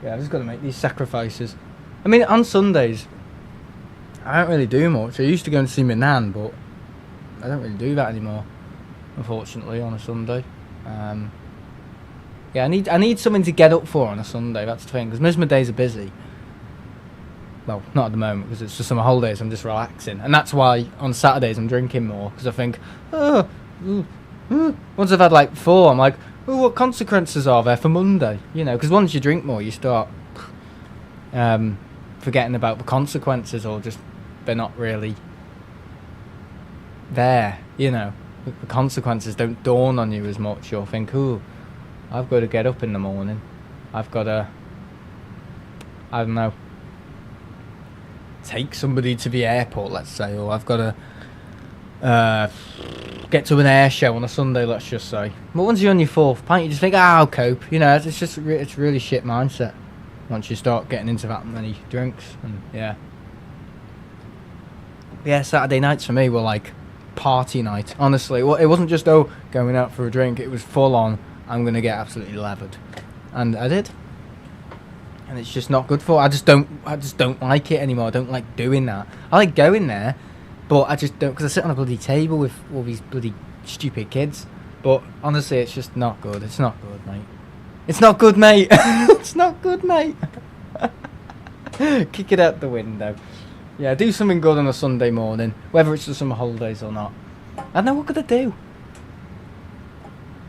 Yeah, I've just got to make these sacrifices. I mean, on Sundays, I don't really do much. I used to go and see my nan, but I don't really do that anymore, unfortunately, on a Sunday. Yeah, I need something to get up for on a Sunday, that's the thing, because most of my days are busy. Well, not at the moment, because it's just summer holidays, I'm just relaxing. And that's why on Saturdays I'm drinking more, because I think, once I've had like 4, I'm like, oh, what consequences are there for Monday? You know, because once you drink more, you start forgetting about the consequences, or just they're not really there, you know. The consequences don't dawn on you as much. You'll think, oh, I've got to get up in the morning. I've got to, I don't know, take somebody to the airport, let's say, or I've got to get to an air show on a Sunday, let's just say. But once you're on your 4th pint, you just think, I'll cope. You know, it's just, it's really shit mindset once you start getting into that many drinks. And yeah, Saturday nights for me were like party night, honestly. Well, it wasn't just going out for a drink, it was full on, I'm gonna get absolutely levered, and I did, and it's just not good for. I just don't like it anymore. I don't like doing that. I like going there, but I just don't, because I sit on a bloody table with all these bloody stupid kids. But honestly, it's just not good. It's not good, mate. It's not good, mate. It's not good, mate. Kick it out the window. Yeah, do something good on a Sunday morning, whether it's the summer holidays or not. I don't know, what could I do?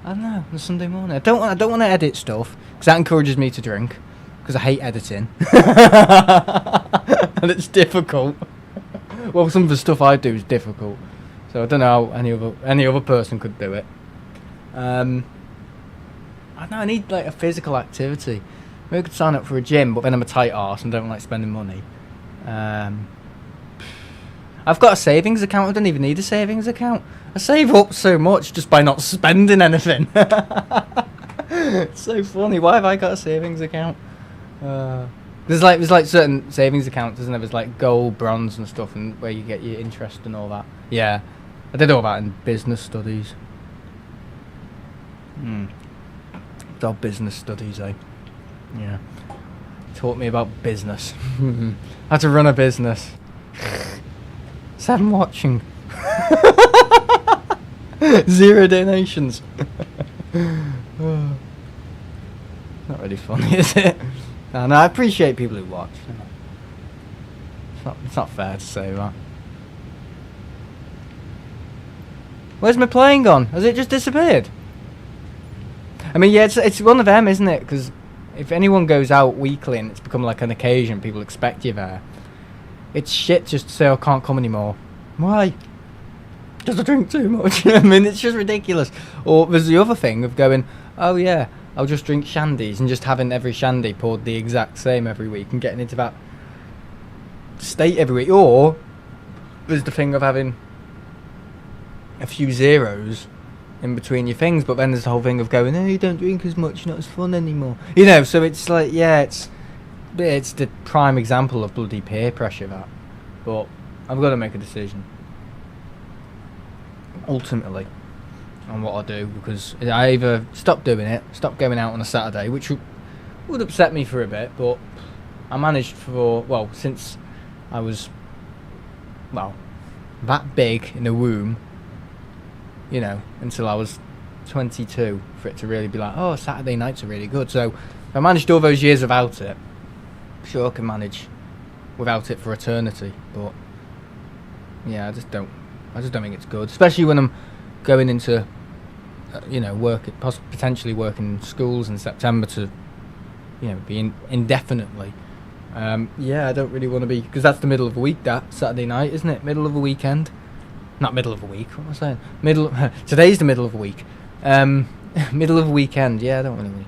I don't know, on a Sunday morning. I don't want to edit stuff, because that encourages me to drink, because I hate editing. And it's difficult. Well, some of the stuff I do is difficult, so I don't know how any other person could do it. I don't know, I need like a physical activity. Maybe I could sign up for a gym, but then I'm a tight arse and don't like spending money. I've got a savings account. I don't even need a savings account. I save up so much just by not spending anything. It's so funny. Why have I got a savings account? There's like certain savings accounts, isn't there? There's like gold, bronze and stuff, and where you get your interest and all that. Yeah, I did all that in business studies. It's all business studies, eh? Yeah. Taught me about business. How to run a business. Sam watching. 0 donations. Oh, not really funny, is it? No, I appreciate people who watch. It's not fair to say that. Where's my plane gone? Has it just disappeared? I mean, yeah, it's one of them, isn't it? Because if anyone goes out weekly and it's become like an occasion, people expect you there. It's shit just to say, I can't come anymore. Why? Because I drink too much. I mean, it's just ridiculous. Or there's the other thing of going, oh yeah, I'll just drink shandies, and just having every shandy poured the exact same every week and getting into that state every week. Or there's the thing of having a few zeros in between your things, but then there's the whole thing of going, oh, you don't drink as much, not as fun anymore. You know, so it's like, yeah, it's the prime example of bloody peer pressure, that. But I've got to make a decision ultimately on what I do, because I either stop doing it, stop going out on a Saturday, which would upset me for a bit, but I managed for, well, since I was, well, that big in the womb, you know, until I was 22, for it to really be like, oh, Saturday nights are really good. So if I managed all those years without it, I'm sure I can manage without it for eternity. But yeah, I just don't think it's good, especially when I'm going into you know, potentially working in schools in September to, you know, be indefinitely. Yeah, I don't really want to be, because that's the middle of a week, that Saturday night, isn't it? Middle of a weekend. Not middle of a week, what am I saying? Today's the middle of a week. Middle of a weekend, yeah, I don't really,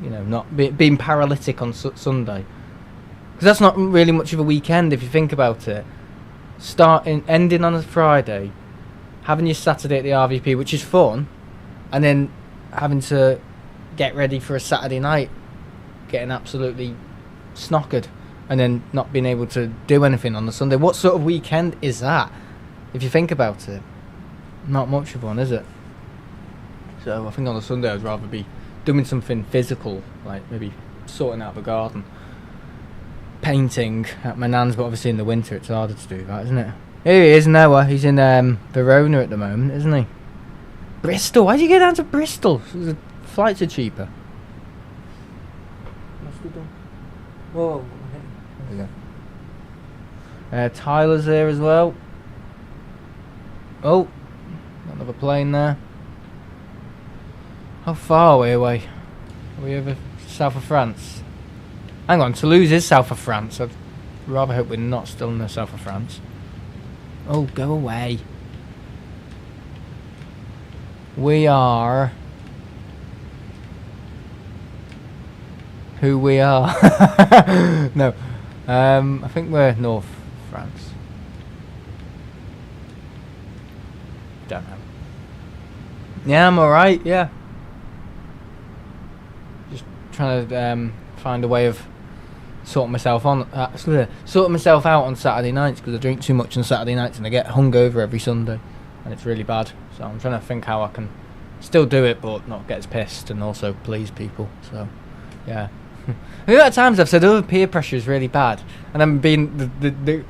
you know, not being paralytic on Sunday. Because that's not really much of a weekend if you think about it. Ending on a Friday, having your Saturday at the RVP, which is fun, and then having to get ready for a Saturday night, getting absolutely snockered, and then not being able to do anything on the Sunday. What sort of weekend is that? If you think about it, not much of one, is it? So I think on a Sunday I'd rather be doing something physical, like maybe sorting out the garden, painting at my nan's, but obviously in the winter it's harder to do that, isn't it? Here he is, Noah. He's in Verona at the moment, isn't he? Bristol? Why'd you go down to Bristol? The flights are cheaper. Whoa. There we go. Tyler's there as well. Oh, another plane there. How far are we away? Are we over south of France? Hang on, Toulouse is south of France. I'd rather hope we're not still in the south of France. Oh, go away. We are who we are. No, I think we're North France. Don't know. Yeah, I'm alright, yeah. Just trying to find a way of sorting myself out on Saturday nights, because I drink too much on Saturday nights and I get hungover every Sunday, and it's really bad. So I'm trying to think how I can still do it but not get as pissed and also please people. So yeah. I think at times I've said, oh, peer pressure is really bad, and I'm being the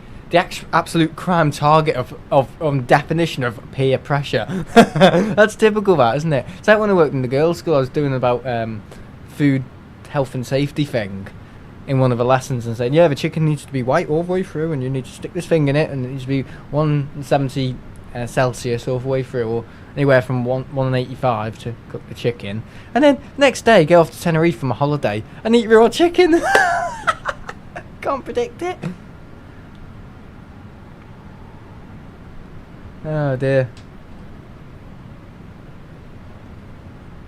absolute crime target of definition of peer pressure. That's typical, that, isn't it? It's like when I worked in the girls' school, I was doing about food health and safety thing in one of the lessons, and saying, yeah, the chicken needs to be white all the way through, and you need to stick this thing in it, and it needs to be 170 Celsius all the way through, or anywhere from 185 to cook the chicken. And then next day, go off to Tenerife from a holiday and eat raw chicken. Can't predict it. Oh dear.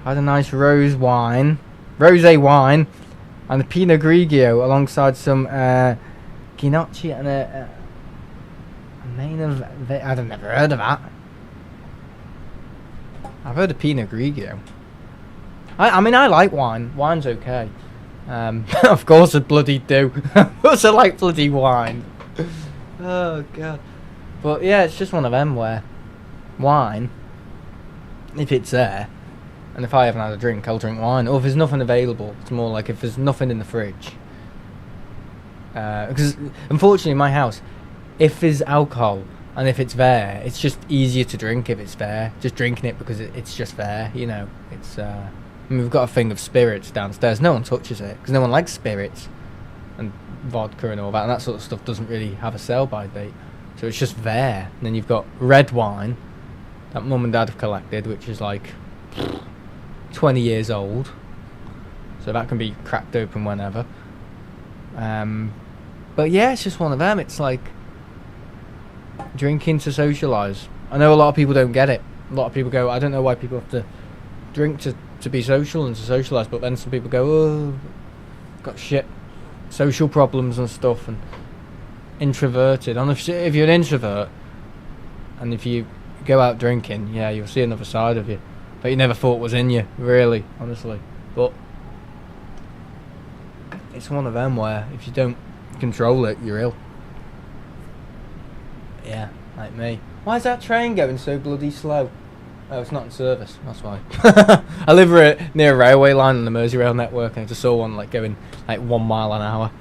Had a nice rosé wine, and a Pinot Grigio alongside some gnocchi and a main of. I've never heard of that. I've heard of Pinot Grigio. I mean, I like wine. Wine's okay. Of course I bloody do. Of course I like bloody wine. Oh god. But yeah, it's just one of them where wine, if it's there, and if I haven't had a drink, I'll drink wine. Or if there's nothing available, it's more like if there's nothing in the fridge. Because unfortunately in my house, if there's alcohol, And if it's there, it's just easier to drink if it's there. Just drinking it because it's just there, you know. It's I mean, we've got a thing of spirits downstairs. No one touches it because no one likes spirits and vodka and all that. And that sort of stuff doesn't really have a sell-by date. So it's just there. And then you've got red wine that mum and dad have collected, which is like 20 years old. So that can be cracked open whenever. But yeah, it's just one of them. It's like drinking to socialise. I know a lot of people don't get it. A lot of people go, I don't know why people have to drink to be social and to socialise, but then some people go, oh, got shit social problems and stuff, and introverted. And if you're an introvert, and if you go out drinking, yeah, you'll see another side of you that you never thought was in you, really, honestly. But it's one of them where if you don't control it, you're ill. Yeah, like me. Why is that train going so bloody slow? Oh, it's not in service, that's why. I live near a railway line on the Merseyrail network, and I just saw one like going like 1 mile an hour.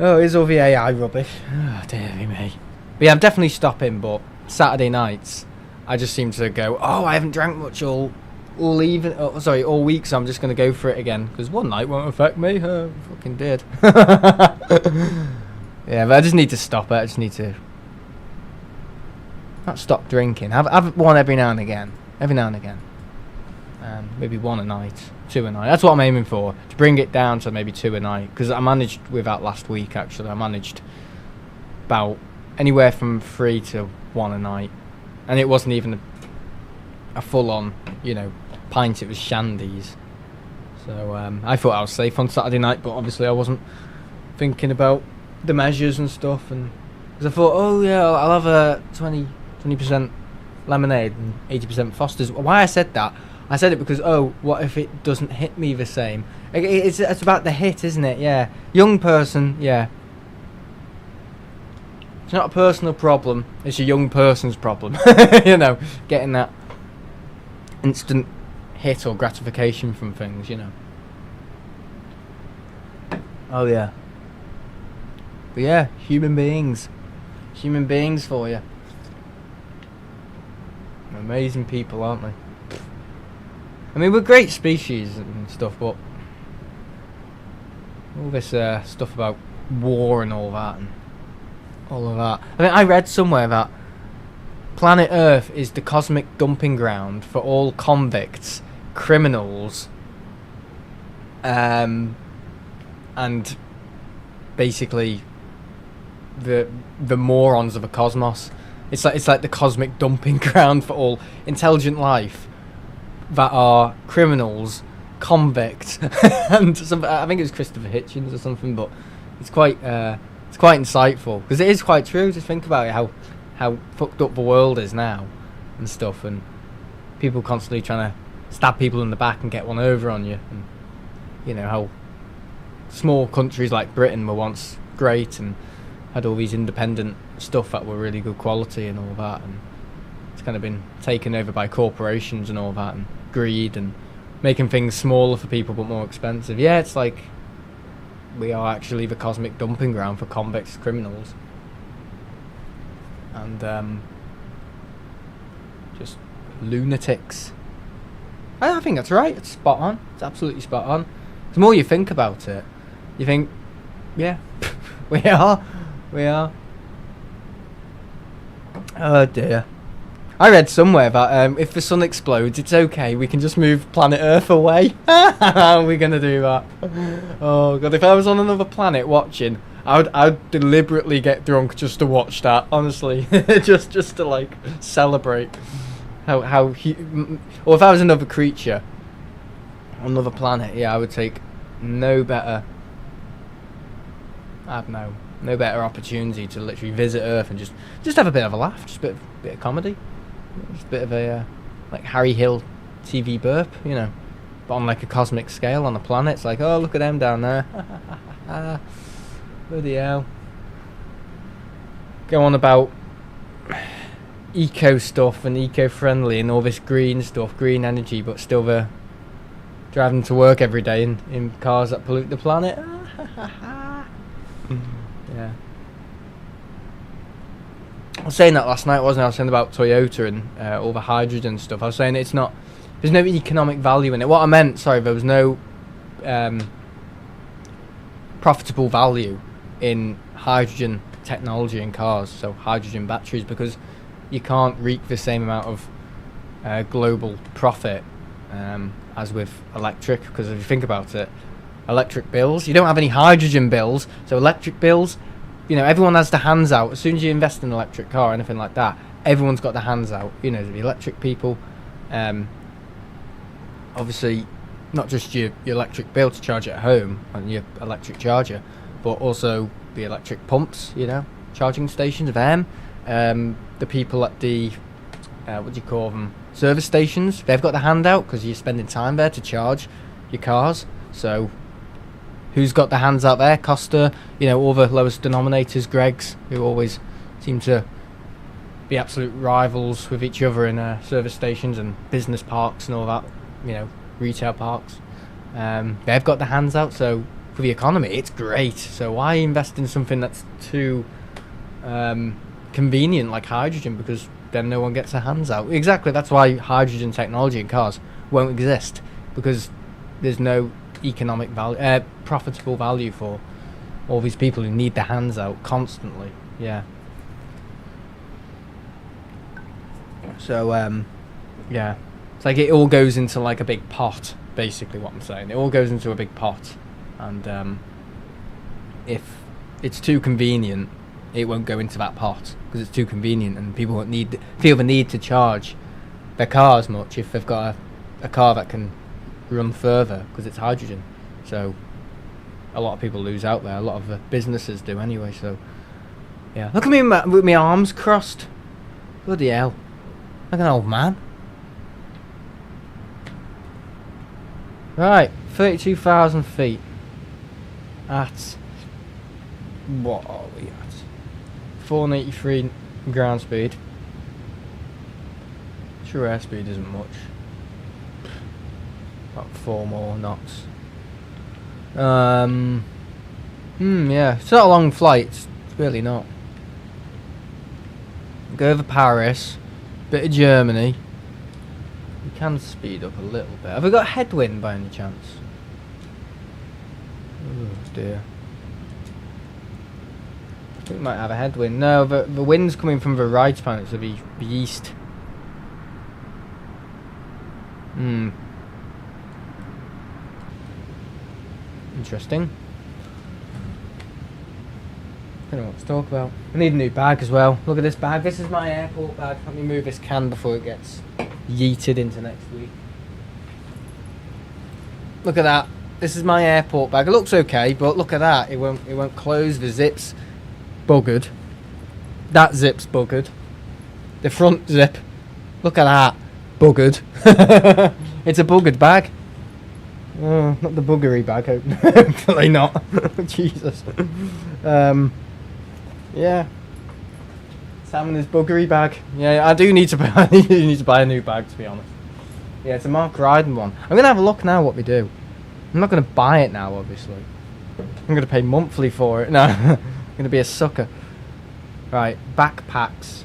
Oh, is all the AI rubbish? Oh, dear me. But yeah, I'm definitely stopping, but Saturday nights, I just seem to go, oh, I haven't drank much all week, so I'm just going to go for it again, because one night won't affect me. Fucking did. Yeah, but I just need to stop it. I just need to not stop drinking. Have one every now and again. Maybe 1 a night, 2 a night. That's what I'm aiming for, to bring it down to maybe 2 a night, because I managed with that last week, actually. I managed about anywhere from 3 to 1 a night, and it wasn't even a full-on, you know, pint. It was shandies. So I thought I was safe on Saturday night, but obviously I wasn't thinking about the measures and stuff, and because I thought, oh yeah, I'll have a 20% lemonade and 80% Foster's. Why I said that? I said it because, oh, what if it doesn't hit me the same? It's about the hit, isn't it? Yeah, young person, yeah. It's not a personal problem. It's a young person's problem. You know, getting that instant hit or gratification from things, you know. Oh yeah. But yeah, human beings for you. Amazing people, aren't they? I mean, we're great species and stuff, but all this stuff about war and all that, I mean, I read somewhere that planet Earth is the cosmic dumping ground for all convicts, criminals, and basically the morons of the cosmos. It's like the cosmic dumping ground for all intelligent life that are criminals, convicts, and I think it was Christopher Hitchens or something. But it's quite insightful, because it is quite true. Just think about it, how fucked up the world is now and stuff, and people constantly trying to stab people in the back and get one over on you, and you know how small countries like Britain were once great and had all these independent stuff that were really good quality and all that, and it's kind of been taken over by corporations and all that, and greed, and making things smaller for people but more expensive. Yeah, it's like we are actually the cosmic dumping ground for convicts, criminals, and just lunatics. I think that's right. It's spot on. It's absolutely spot on. The more you think about it, you think, yeah, we are. Oh dear. I read somewhere that if the sun explodes, it's okay. We can just move planet Earth away. How are we gonna do that? Oh god, if I was on another planet watching, I'd deliberately get drunk just to watch that. Honestly, just to like celebrate or if I was another creature on another planet, yeah, I would take no better opportunity to literally visit Earth and just have a bit of a laugh, just a bit of comedy, just a bit of a like Harry Hill TV burp, you know, but on like a cosmic scale on a planet. It's like, oh, look at them down there. Bloody hell. Go on about eco stuff and eco-friendly and all this green stuff, green energy, but still they're driving to work every day in cars that pollute the planet. Yeah. I was saying that last night, wasn't I? I was saying about Toyota and all the hydrogen stuff. I was saying it's not. There's no economic value in it. What I meant, sorry, there was no profitable value in hydrogen technology in cars, so hydrogen batteries, because you can't reap the same amount of global profit as with electric. Because if you think about it, electric bills, you don't have any hydrogen bills, so electric bills, you know, everyone has their hands out. As soon as you invest in an electric car or anything like that, everyone's got their hands out. You know, the electric people, obviously not just your electric bill to charge at home and your electric charger, but also the electric pumps, you know, charging stations of them, the people at the what do you call them, service stations, they've got the hand out because you're spending time there to charge your cars. So who's got the hands out there? Costa, you know, all the lowest denominators, Greggs, who always seem to be absolute rivals with each other in service stations and business parks and all that, you know, retail parks. They've got the hands out, so for the economy it's great. So why invest in something that's too convenient like hydrogen, because then no one gets their hands out. Exactly, that's why hydrogen technology in cars won't exist, because there's no economic value, profitable value for all these people who need their hands out constantly. Yeah. So yeah, it's like it all goes into like a big pot, basically what I'm saying. It all goes into a big pot, and if it's too convenient, it won't go into that pot because it's too convenient, and people won't feel the need to charge their car as much if they've got a car that can run further because it's hydrogen. So a lot of people lose out there. A lot of the businesses do anyway. So yeah, look at me with my arms crossed. Bloody hell, like an old man. Right, 32,000 feet at, what are we at? 483 ground speed. Sure, airspeed isn't much. About 4 more knots. Yeah, it's not a long flight. It's really not. Go over Paris, bit of Germany. We can speed up a little bit. Have we got headwind by any chance? Oh dear. I think we might have a headwind. No, the wind's coming from the right planet, so the east. Interesting. I don't know what to talk about. I need a new bag as well. Look at this bag. This is my airport bag. Let me move this can before it gets yeeted into next week. Look at that. This is my airport bag. It looks okay, but look at that. It won't close. The zip's buggered. That zip's buggered. The front zip. Look at that. Buggered. It's a buggered bag. Oh, not the buggery bag. Hopefully not. Jesus. Yeah. Sam and his buggery bag. Yeah, I do need to buy. I need to buy a new bag, to be honest. Yeah, it's a Mark Ryden one. I'm gonna have a look now what we do. I'm not gonna buy it now, obviously. I'm gonna pay monthly for it. No, I'm gonna be a sucker. Right, backpacks.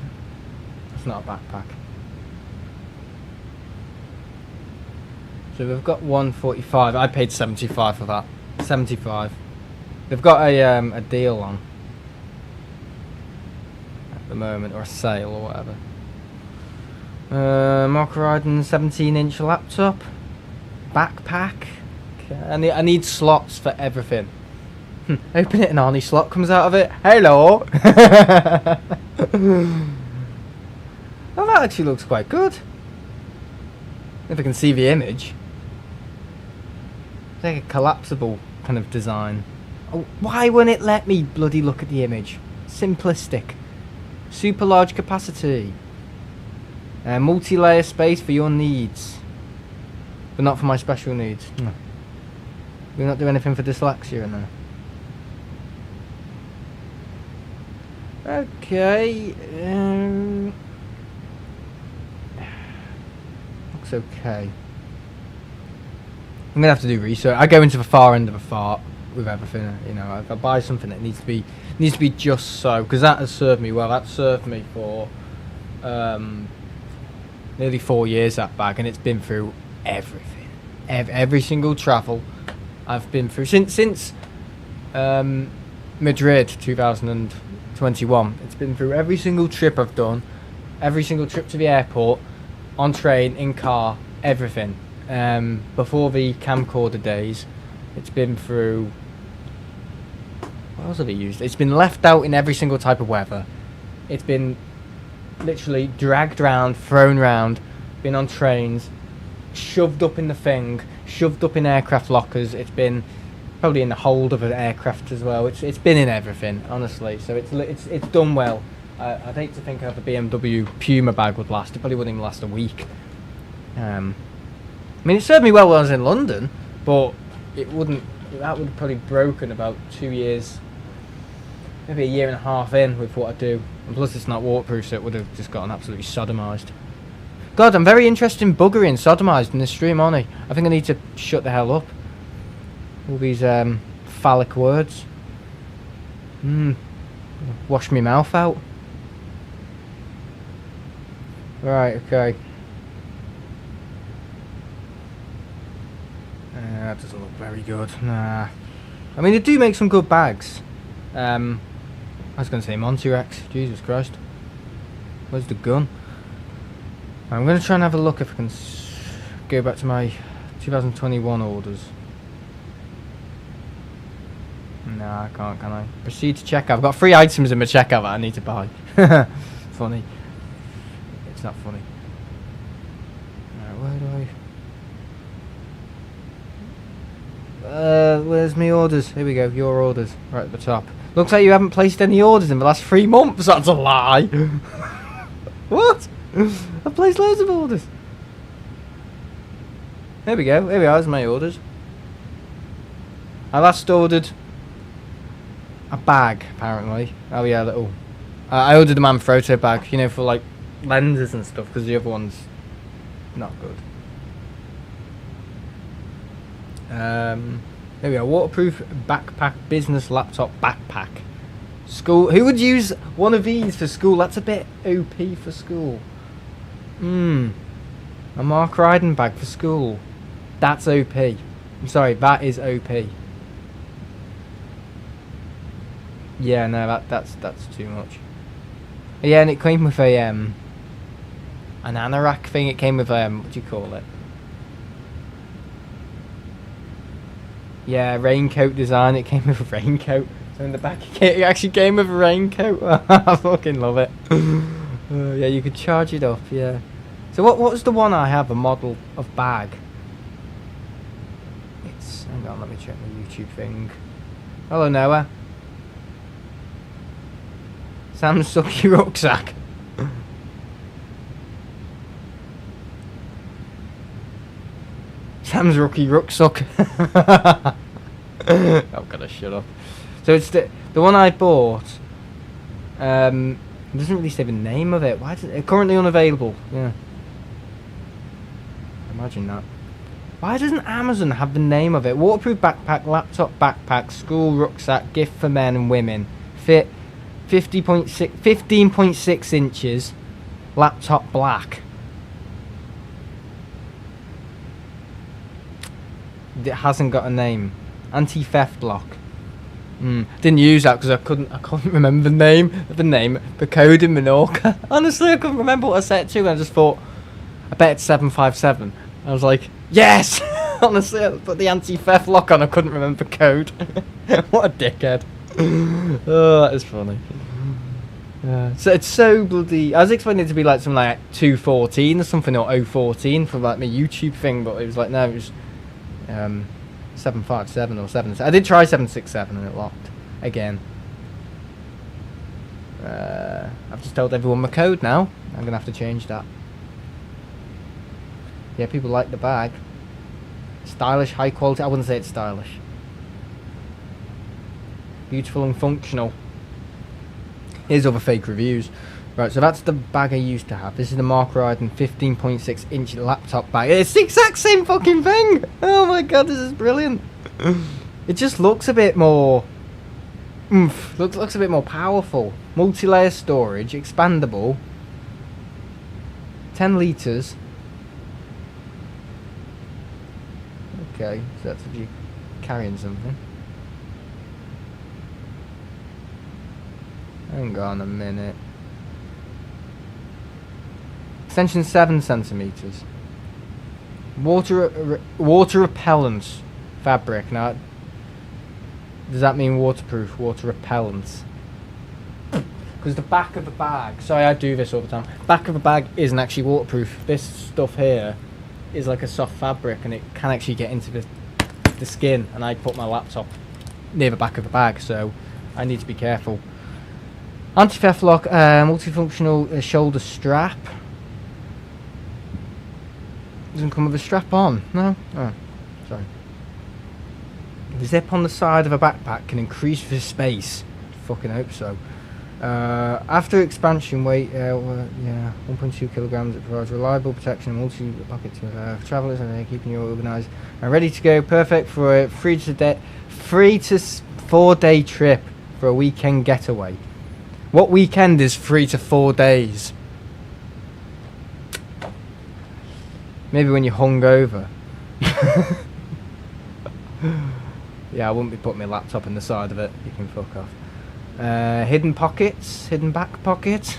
It's not a backpack. So we've got 145. I paid 75 for that. 75. They've got a deal on at the moment, or a sale or whatever. Mark Ryden 17-inch laptop, backpack. Okay. I need slots for everything. Open it and Arnie slot comes out of it. Hello. Oh, that actually looks quite good. If I can see the image. It's like a collapsible kind of design. Oh, why won't it let me bloody look at the image? Simplistic. Super large capacity. Multi-layer space for your needs. But not for my special needs. No. We not do anything for dyslexia in there. Okay. Looks okay. I'm gonna have to do research. I go into the far end of a fart. with everything. You know, if I buy something, it needs to be just so, because that has served me well. That served me for nearly 4 years, that bag, and it's been through everything, every single travel I've been through since Madrid 2021. It's been through every single trip I've done, every single trip to the airport, on train, in car, everything. Before the camcorder days, it's been through. What else have I used? It's been left out in every single type of weather. It's been literally dragged around, thrown around, been on trains, shoved up in the thing, shoved up in aircraft lockers. It's been probably in the hold of an aircraft as well. It's been in everything, honestly. So it's done well. I'd hate to think how the BMW Puma bag would last. It probably wouldn't even last a week. I mean, it served me well when I was in London, but it wouldn't. That would have probably broken about 2 years, maybe a year and a half in with what I do. And plus, it's not waterproof, so it would have just gotten absolutely sodomised. God, I'm very interested in buggering sodomised in this stream, aren't I? I think I need to shut the hell up. All these phallic words. Wash my mouth out. Right, okay. That doesn't look very good. Nah. I mean, they do make some good bags. I was going to say Monty-Rex. Jesus Christ. Where's the gun? I'm going to try and have a look if I can go back to my 2021 orders. Nah, I can't, can I? Proceed to checkout. I've got 3 items in my checkout that I need to buy. Funny. It's not funny. Alright, where do I... where's my orders? Here we go, your orders. Right at the top. Looks like you haven't placed any orders in the last 3 months. That's a lie. What? I've placed loads of orders. There we go. Here we are. There's my orders. I last ordered a bag, apparently. Oh yeah, little. I ordered a Manfrotto bag, you know, for like lenses and stuff, because the other one's not good. There we go. Waterproof backpack, business laptop backpack. School. Who would use one of these for school? That's a bit OP for school. A Mark Ryden bag for school. That's OP. I'm sorry, that is OP. Yeah, no, that's too much. Yeah, and it came with a an anorak thing. It came with what do you call it? Yeah, raincoat design. It came with a raincoat. So in the back, it actually came with a raincoat. I fucking love it. Yeah, you could charge it up. Yeah. So what was the one I have? A model of bag. It's. Hang on, let me check my YouTube thing. Hello, Noah. Sam's sucky rucksack. Sam's rookie rucksack. I've got to shut up. So it's the one I bought. It doesn't really say the name of it. Why is it currently unavailable? Yeah. Imagine that. Why doesn't Amazon have the name of it? Waterproof backpack, laptop backpack, school rucksack, gift for men and women. Fit 15.6 inches. Laptop black. It hasn't got a name. Anti-theft lock. Didn't use that because I couldn't remember the name, the code in Menorca. Honestly, I couldn't remember what I set it to, and I just thought, I bet it's 757. I was like, yes! Honestly, I put the anti-theft lock on, I couldn't remember the code. What a dickhead. Oh, that is funny. So it's so bloody... I was expecting it to be like something like 214 or something, or 014 for like my YouTube thing, but it was like, no, it was 757 or 7... I did try 767 and it locked again. I've just told everyone my code now. I'm gonna have to change that. Yeah, people like the bag. Stylish, high quality. I wouldn't say it's stylish. Beautiful and functional. Here's other fake reviews. Right, so that's the bag I used to have. This is the Mark Ryden 15.6 inch laptop bag. It's the exact same fucking thing! Oh my god, this is brilliant. It just looks a bit more oomph. Looks a bit more powerful. Multi-layer storage, expandable. 10 litres. Okay, so that's if you're carrying something. Hang on a minute. Extension 7 centimetres. Water repellent fabric. Now, does that mean waterproof? Water repellent? Because the back of the bag, sorry, I do this all the time. Back of the bag isn't actually waterproof. This stuff here is like a soft fabric, and it can actually get into the skin. And I put my laptop near the back of the bag, so I need to be careful. Anti-theft lock, multifunctional shoulder strap. Doesn't come with a strap on. No? Oh, sorry. The zip on the side of a backpack can increase the space. Fucking hope so. After expansion weight, yeah, 1.2 kilograms. It provides reliable protection and multi-pocket to travellers, and keeping you organised and ready to go. Perfect for a 3 to 4 day trip for a weekend getaway. What weekend is 3 to 4 days? Maybe when you're hungover. Yeah, I wouldn't be putting my laptop in the side of it. You can fuck off. Hidden pockets, hidden back pocket.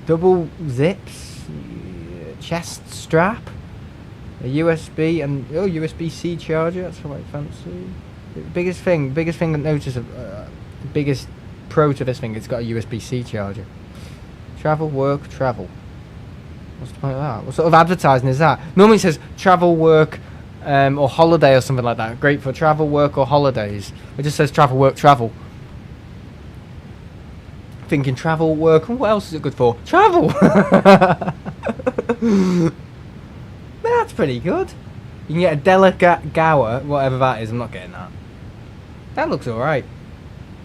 Double zips. Chest strap. A USB and USB-C charger. That's quite fancy. Biggest thing I noticed. Biggest pro to this thing. It's got a USB-C charger. Travel, work, travel. What's the point of that? What sort of advertising is that? Normally it says travel, work, or holiday or something like that. Great for travel, work, or holidays. It just says travel, work, travel. Thinking travel, work, and what else is it good for? Travel! That's pretty good. You can get a delicate gower, whatever that is. I'm not getting that. That looks alright.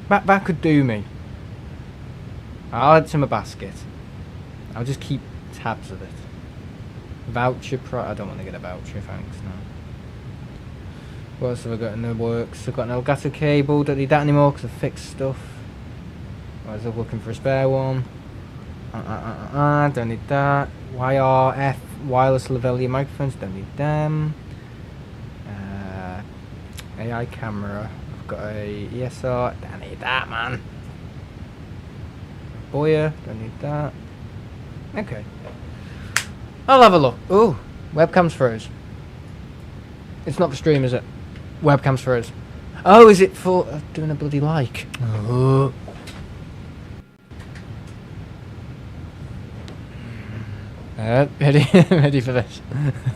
That could do me. I'll add it to my basket. I'll just keep tabs of it. Voucher I don't want to get a voucher, thanks, no. What else have I got in the works? I've got an Elgato cable, don't need that anymore because I fixed stuff. I was looking for a spare one. Don't need that. YRF wireless lavalier microphones, don't need them. AI camera, I've got a ESR, don't need that, man. Boya, don't need that. Okay. I'll have a look. Ooh, webcam's froze. It's not for stream, is it? Webcam's froze. Oh, is it for doing a bloody like? Oh. Ready for this.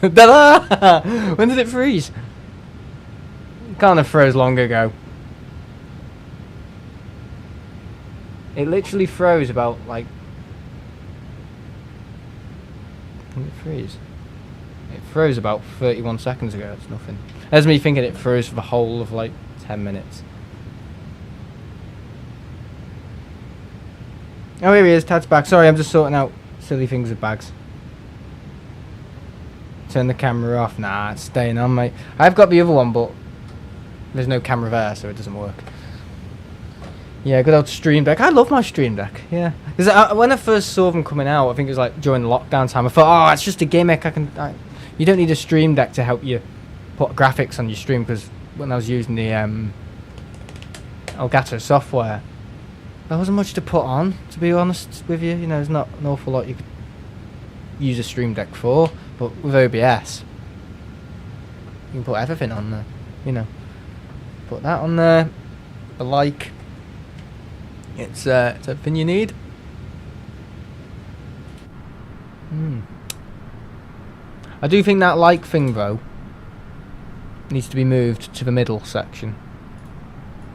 Ta-da! When did it freeze? It can't have froze long ago. It literally froze about like. When did it freeze? It froze about 31 seconds ago. It's nothing. That's me thinking it froze for the whole of like 10 minutes. Oh, here he is. Tad's back. Sorry, I'm just sorting out silly things with bags. Turn the camera off. Nah, it's staying on, mate. I've got the other one, but there's no camera there, so it doesn't work. Yeah, good old Stream Deck. I love my Stream Deck. Yeah, because when I first saw them coming out, I think it was like during lockdown time. I thought, oh, it's just a gimmick. You don't need a Stream Deck to help you put graphics on your stream. Because when I was using the Elgato software, there wasn't much to put on. To be honest with you, you know, there's not an awful lot you could use a Stream Deck for. But with OBS, you can put everything on there. You know, put that on there. The like. It's everything you need. I do think that like thing though needs to be moved to the middle section,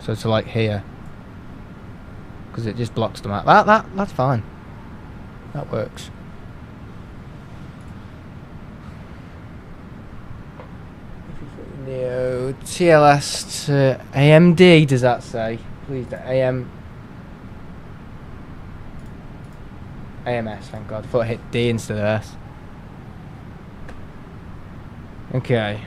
so to like here, because it just blocks them out. That's fine. That works. Neo TLS to AMD. Does that say? Please, the AMS, thank God. I thought I hit D instead of S. Okay.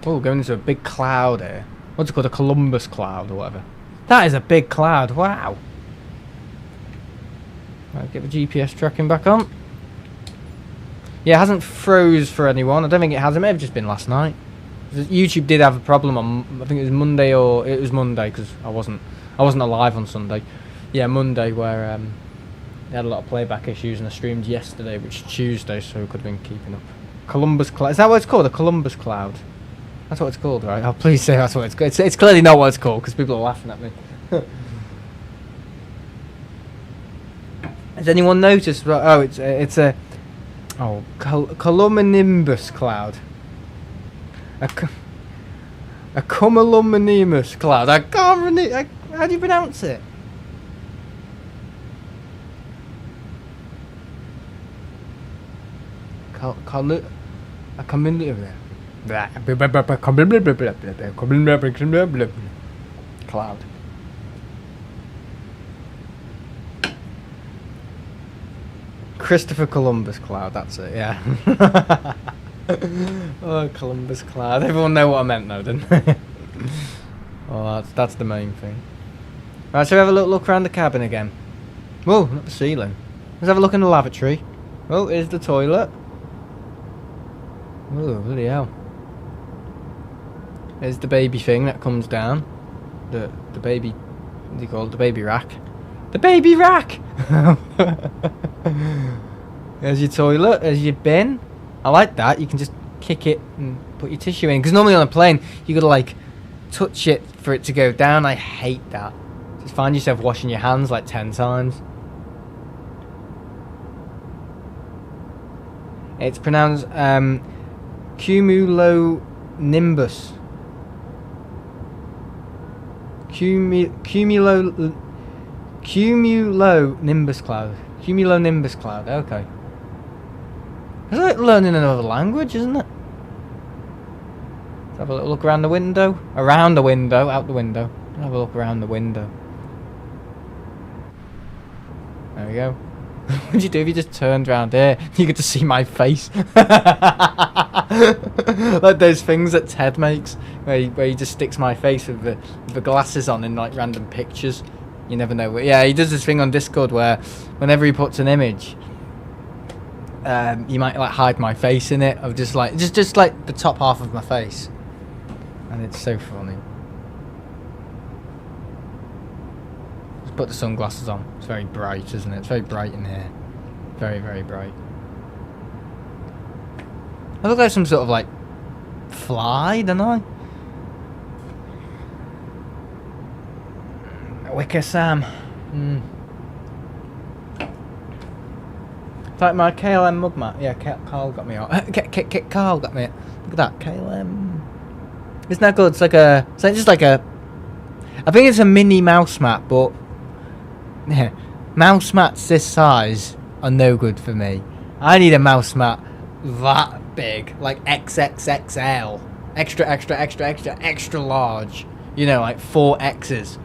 Oh, going into a big cloud here. What's it called? A Columbus cloud or whatever. That is a big cloud. Wow. Right, get the GPS tracking back on. Yeah, it hasn't froze for anyone. I don't think it has. It may have just been last night. YouTube did have a problem on, I think it was Monday, or it was Monday because I wasn't alive on Sunday. Yeah, Monday, where they had a lot of playback issues, and I streamed yesterday, which is Tuesday, so we could have been keeping up. Columbus cloud. Is that what it's called? A Columbus cloud. That's what it's called, right? Oh, please say that's what it's called. It's clearly not what it's called because people are laughing at me. Has anyone noticed? Oh, it's a cumulonimbus cloud. A cumulonimbus cloud. I can't really. How do you pronounce it? Cloud. Christopher Columbus cloud, that's it, yeah. Oh, Columbus cloud. Everyone know what I meant though, didn't they? Oh, that's the main thing. Right, so have a look around the cabin again. Whoa, not the ceiling. Let's have a look in the lavatory. Oh, here's the toilet. Oh, bloody hell. There's the baby thing that comes down. The baby, what do you call it? The baby rack. The baby rack! There's your toilet, there's your bin. I like that, you can just kick it and put your tissue in. Because normally on a plane, you gotta like touch it for it to go down. I hate that. Just find yourself washing your hands like 10 times. It's pronounced cumulonimbus. Cumulonimbus cloud. Cumulonimbus cloud, okay. It's like learning another language, isn't it? Let's have a little look around the window. Around the window, out the window. Let's have a look around the window. There we go. What would you do if you just turned around here? You get to see my face. Like those things that Ted makes, where he just sticks my face with the glasses on in like random pictures. You never know. Yeah, he does this thing on Discord where whenever he puts an image, you might like hide my face in it, of just like the top half of my face, and it's so funny. Just put the sunglasses on. It's very bright, isn't it? It's very bright in here. Very, very bright. I look like some sort of like fly, don't I? Wicker Sam. It's like my KLM mug mat. Yeah, Carl got me out. Carl got me out. Look at that, KLM. Isn't that good? It's just like a. I think it's a mini mouse mat, but yeah, mouse mats this size are no good for me. I need a mouse mat that big, like XXXL, extra large. You know, like 4 X's.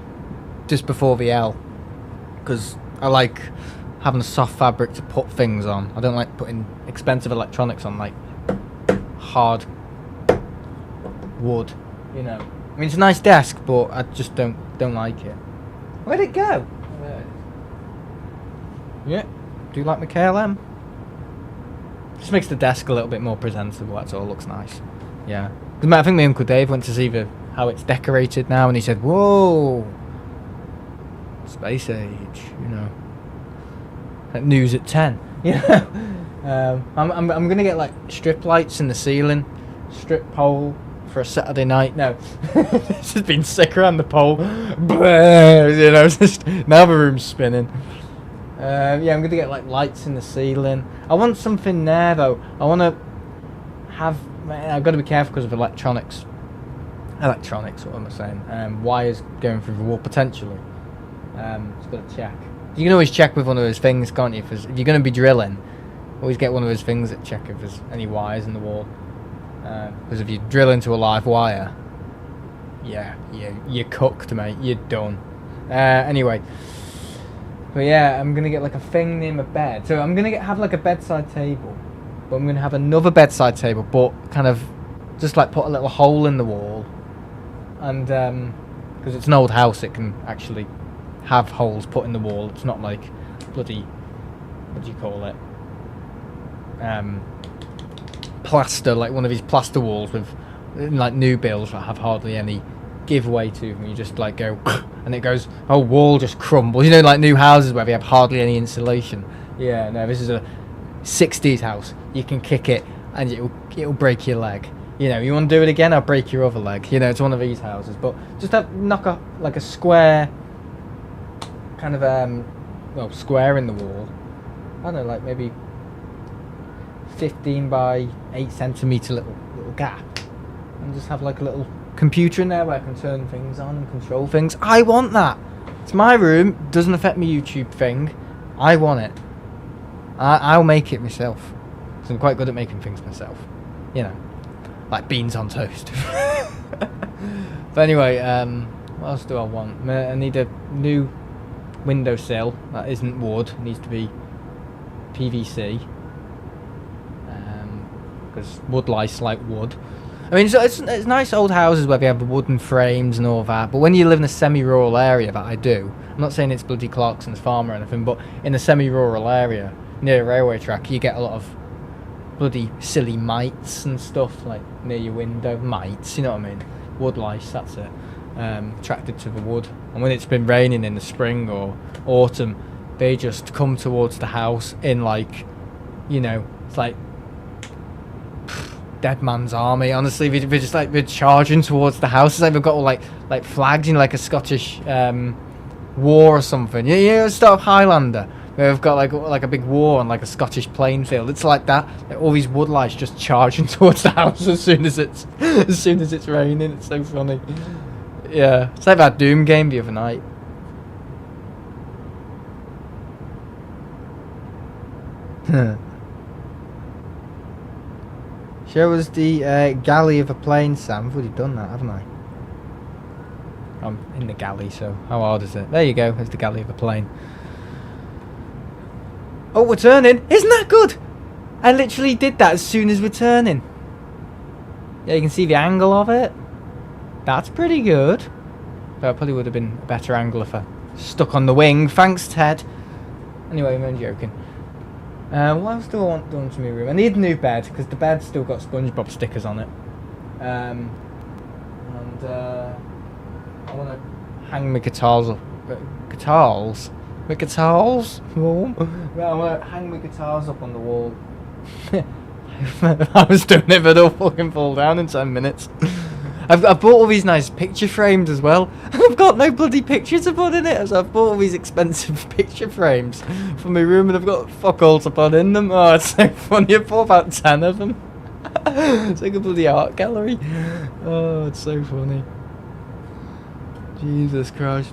Just before the L, because I like having a soft fabric to put things on. I don't like putting expensive electronics on like hard wood, you know. I mean, it's a nice desk, but I just don't like it. Where'd it go? Oh, there it is. Yeah, do you like my KLM? Just makes the desk a little bit more presentable. That's all. Looks nice. Yeah, I think my Uncle Dave went to see how it's decorated now, and he said, "Whoa. Space age, you know. Like news at 10. Yeah. I'm gonna get like strip lights in the ceiling, strip pole for a Saturday night. No, this has been sick around the pole. You know, just now the room's spinning. Yeah, I'm gonna get like lights in the ceiling. I want something there though. I want to have. I've got to be careful because of electronics. What am I saying? Wires going through the wall potentially. Just got to check. You can always check with one of those things, can't you? If you're going to be drilling, always get one of those things that check if there's any wires in the wall. Because if you drill into a live wire, yeah, you're cooked, mate. You're done. Anyway, but yeah, I'm going to get like a thing near my bed. So I'm going to have like a bedside table, but I'm going to have another bedside table, but kind of just like put a little hole in the wall, and because it's an old house, it can actually have holes put in the wall. It's not like bloody, what do you call it, plaster, like one of these plaster walls with like new builds that have hardly any giveaway to them. You just like go and it goes, oh, wall just crumbles, you know, like new houses where they have hardly any insulation. Yeah, no, this is a 60s house. You can kick it and it'll break your leg. You know, you want to do it again, I'll break your other leg. You know, it's one of these houses. But just knock a like a square kind of well, square in the wall. I don't know, like maybe 15 by 8 centimetre little gap, and just have like a little computer in there where I can turn things on and control things. I want that. It's my room, doesn't affect my YouTube thing. I want it. I'll make it myself. So I'm quite good at making things myself. You know, like beans on toast. But anyway, what else do I want? I need a new windowsill that isn't wood. It needs to be PVC. Because wood lice like wood. I mean, it's nice old houses where they have the wooden frames and all that, but when you live in a semi-rural area, that I do, I'm not saying it's bloody Clarkson's Farm or anything, but in a semi-rural area, near a railway track, you get a lot of bloody silly mites and stuff, like near your window. Mites, you know what I mean? Wood lice, that's it. Attracted to the wood. And when it's been raining in the spring or autumn, they just come towards the house in like, you know, it's like Dead Man's Army. Honestly, they're just like, they're charging towards the house. It's like they've got all like flags, you know, like a Scottish war or something. You know, start of Highlander, where they've got like a big war on like a Scottish plain field. It's like that. Like all these wood lice just charging towards the house as soon as it's raining. It's so funny. Yeah, it's like that Doom game the other night. Show us the galley of a plane, Sam. I've already done that, haven't I? I'm in the galley, so how hard is it? There you go, there's the galley of a plane. Oh, we're turning! Isn't that good? I literally did that as soon as we're turning. Yeah, you can see the angle of it. That's pretty good. But it probably would have been a better angle if I stuck on the wing. Thanks, Ted. Anyway, I'm joking. What else do I want done to my room? I need a new bed, because the bed's still got SpongeBob stickers on it. And I want to hang my guitars up. Guitars? My guitars? Well, I want to hang my guitars up on the wall. I was doing it, but it'll fucking fall down in 10 minutes. I've bought all these nice picture frames as well. I've got no bloody pictures to put in it, so I've bought all these expensive picture frames for my room, and I've got fuck all to put in them. Oh, it's so funny. I bought about 10 of them. It's like a bloody art gallery. Oh, it's so funny. Jesus Christ.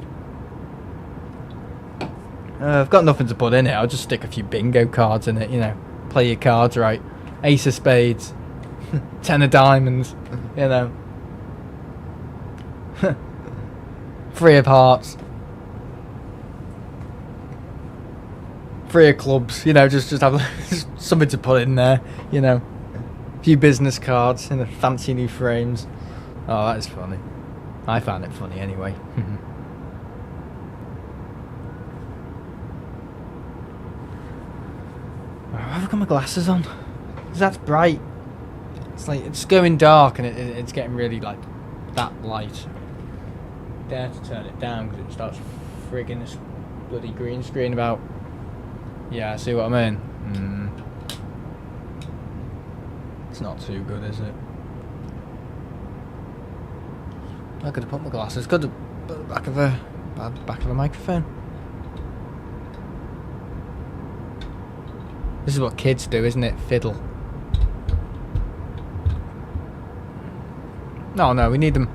I've got nothing to put in it. I'll just stick a few bingo cards in it, you know. Play your cards right. Ace of spades. 10 of diamonds, you know. 3 of hearts. 3 of clubs, you know, just have something to put in there, you know. A few business cards in the fancy new frames. Oh, that is funny. I found it funny anyway. Have I got my glasses on? 'Cause that's bright. It's like it's going dark and it's getting really like that light. Dare to turn it down because it starts frigging this bloody green screen about. Yeah, see what I mean? It's not too good, is it? I could have put my glasses. Could have put the back of a microphone. This is what kids do, isn't it? Fiddle. No, we need them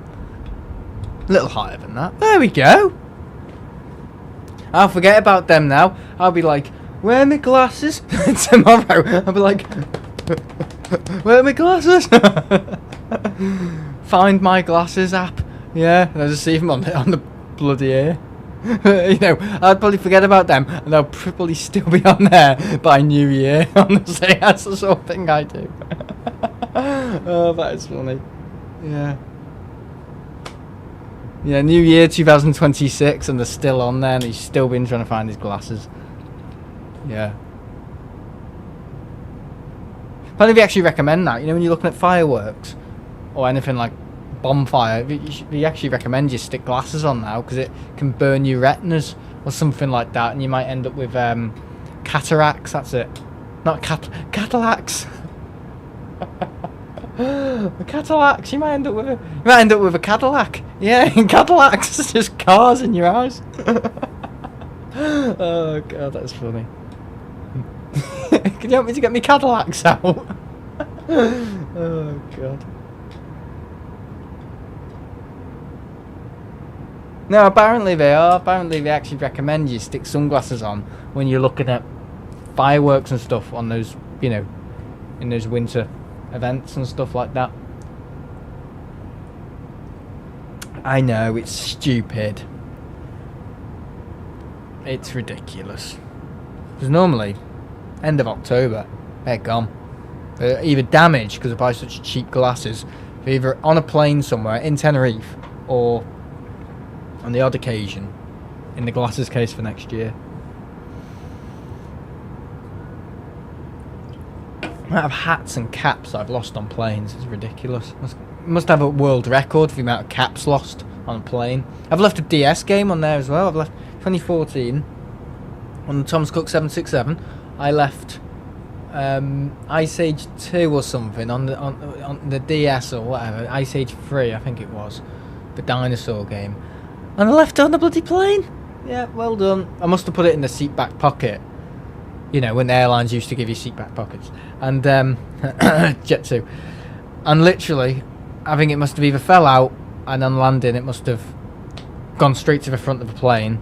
a little higher than that. There we go. I'll forget about them now. I'll be like, where are my glasses? Tomorrow, I'll be like, where are my glasses? Find my glasses app. Yeah, and I'll just see them on the bloody air. You know, I'd probably forget about them, and they'll probably still be on there by New Year. Honestly, that's the sort of thing I do. Oh, that is funny. Yeah. Yeah, New Year 2026 and they're still on there and he's still been trying to find his glasses. Yeah. Funny if you actually recommend that, you know, when you're looking at fireworks or anything like bonfire, we actually recommend you stick glasses on now because it can burn your retinas or something like that and you might end up with cataracts, that's it. Not Cadillacs. Cadillacs. You might end up with a Cadillac. Yeah, Cadillacs. It's just cars in your eyes. Oh god, that's funny. Can you help me to get me Cadillacs out? Oh god. No, apparently they are. Apparently they actually recommend you stick sunglasses on when you're looking at fireworks and stuff on those, you know, in those winter events and stuff like that. I know, it's stupid. It's ridiculous. Because normally, end of October, they're gone. They're either damaged because I buy such cheap glasses. They're either on a plane somewhere in Tenerife or on the odd occasion in the glasses case for next year. The amount of hats and caps I've lost on planes is ridiculous. Must have a world record for the amount of caps lost on a plane. I've left a DS game on there as well. I've left 2014 on the Thomas Cook 767. I left Ice Age 2 or something on the DS or whatever. Ice Age 3, I think it was, the dinosaur game. And I left it on the bloody plane. Yeah, well done. I must have put it in the seat back pocket. You know, when the airlines used to give you seat back pockets. And Jet 2. And literally, I think it must have either fell out and on landing it must have gone straight to the front of the plane.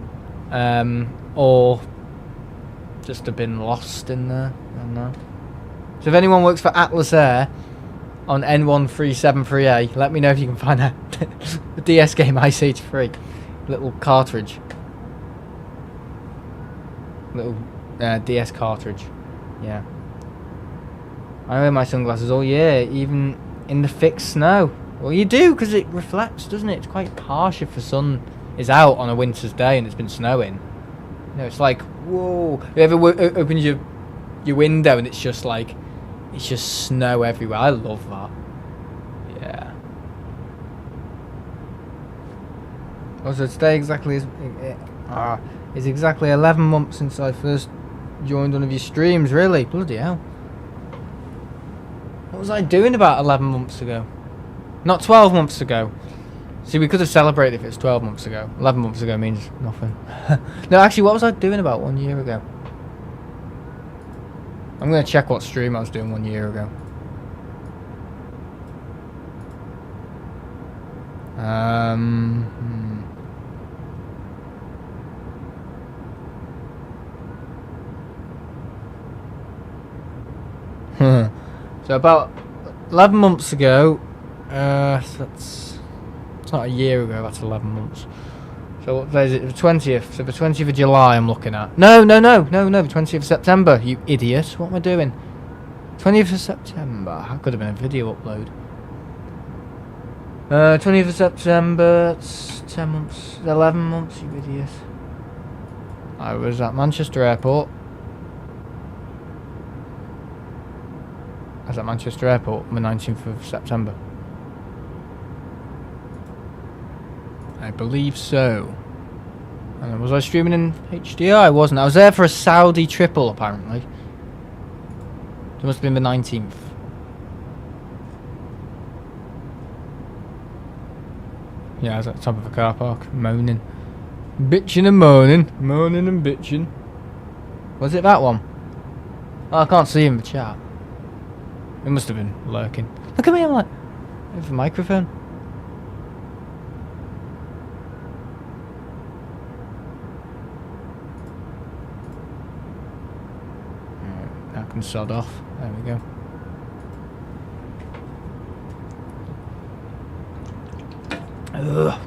Or just have been lost in there. I don't know. So if anyone works for Atlas Air on N1373A, let me know if you can find out the DS game Ice Age 3. Little cartridge. Little DS cartridge. Yeah. I wear my sunglasses all year, even in the thick snow. Well, you do, because it reflects, doesn't it? It's quite harsh if the sun is out on a winter's day and it's been snowing. You know, it's like, whoa. You ever opened your window and it's just like, it's just snow everywhere. I love that. Yeah. Also, today exactly is exactly 11 months since I first joined one of your streams. Really? Bloody hell. What was I doing about 11 months ago? Not 12 months ago. See, we could have celebrated if it was 12 months ago. 11 months ago means nothing. No, actually, what was I doing about 1 year ago? I'm going to check what stream I was doing 1 year ago. So about 11 months ago, so it's not a year ago, that's 11 months. So what day is it? The 20th. So the 20th of July I'm looking at. No, the 20th of September, you idiot. What am I doing? 20th of September. That could have been a video upload. 20th of September, it's 10 months, 11 months, you idiot. I was at Manchester Airport. I was at Manchester Airport on the 19th of September. I believe so. And was I streaming in HDR? I wasn't. I was there for a Saudi triple, apparently. It must have been the 19th. Yeah, I was at the top of a car park, moaning. Bitching and moaning. Moaning and bitching. Was it that one? Oh, I can't see him in the chat. It must have been lurking. Look at me, I'm like... I have a microphone. Alright, that can sod off. There we go. Ugh.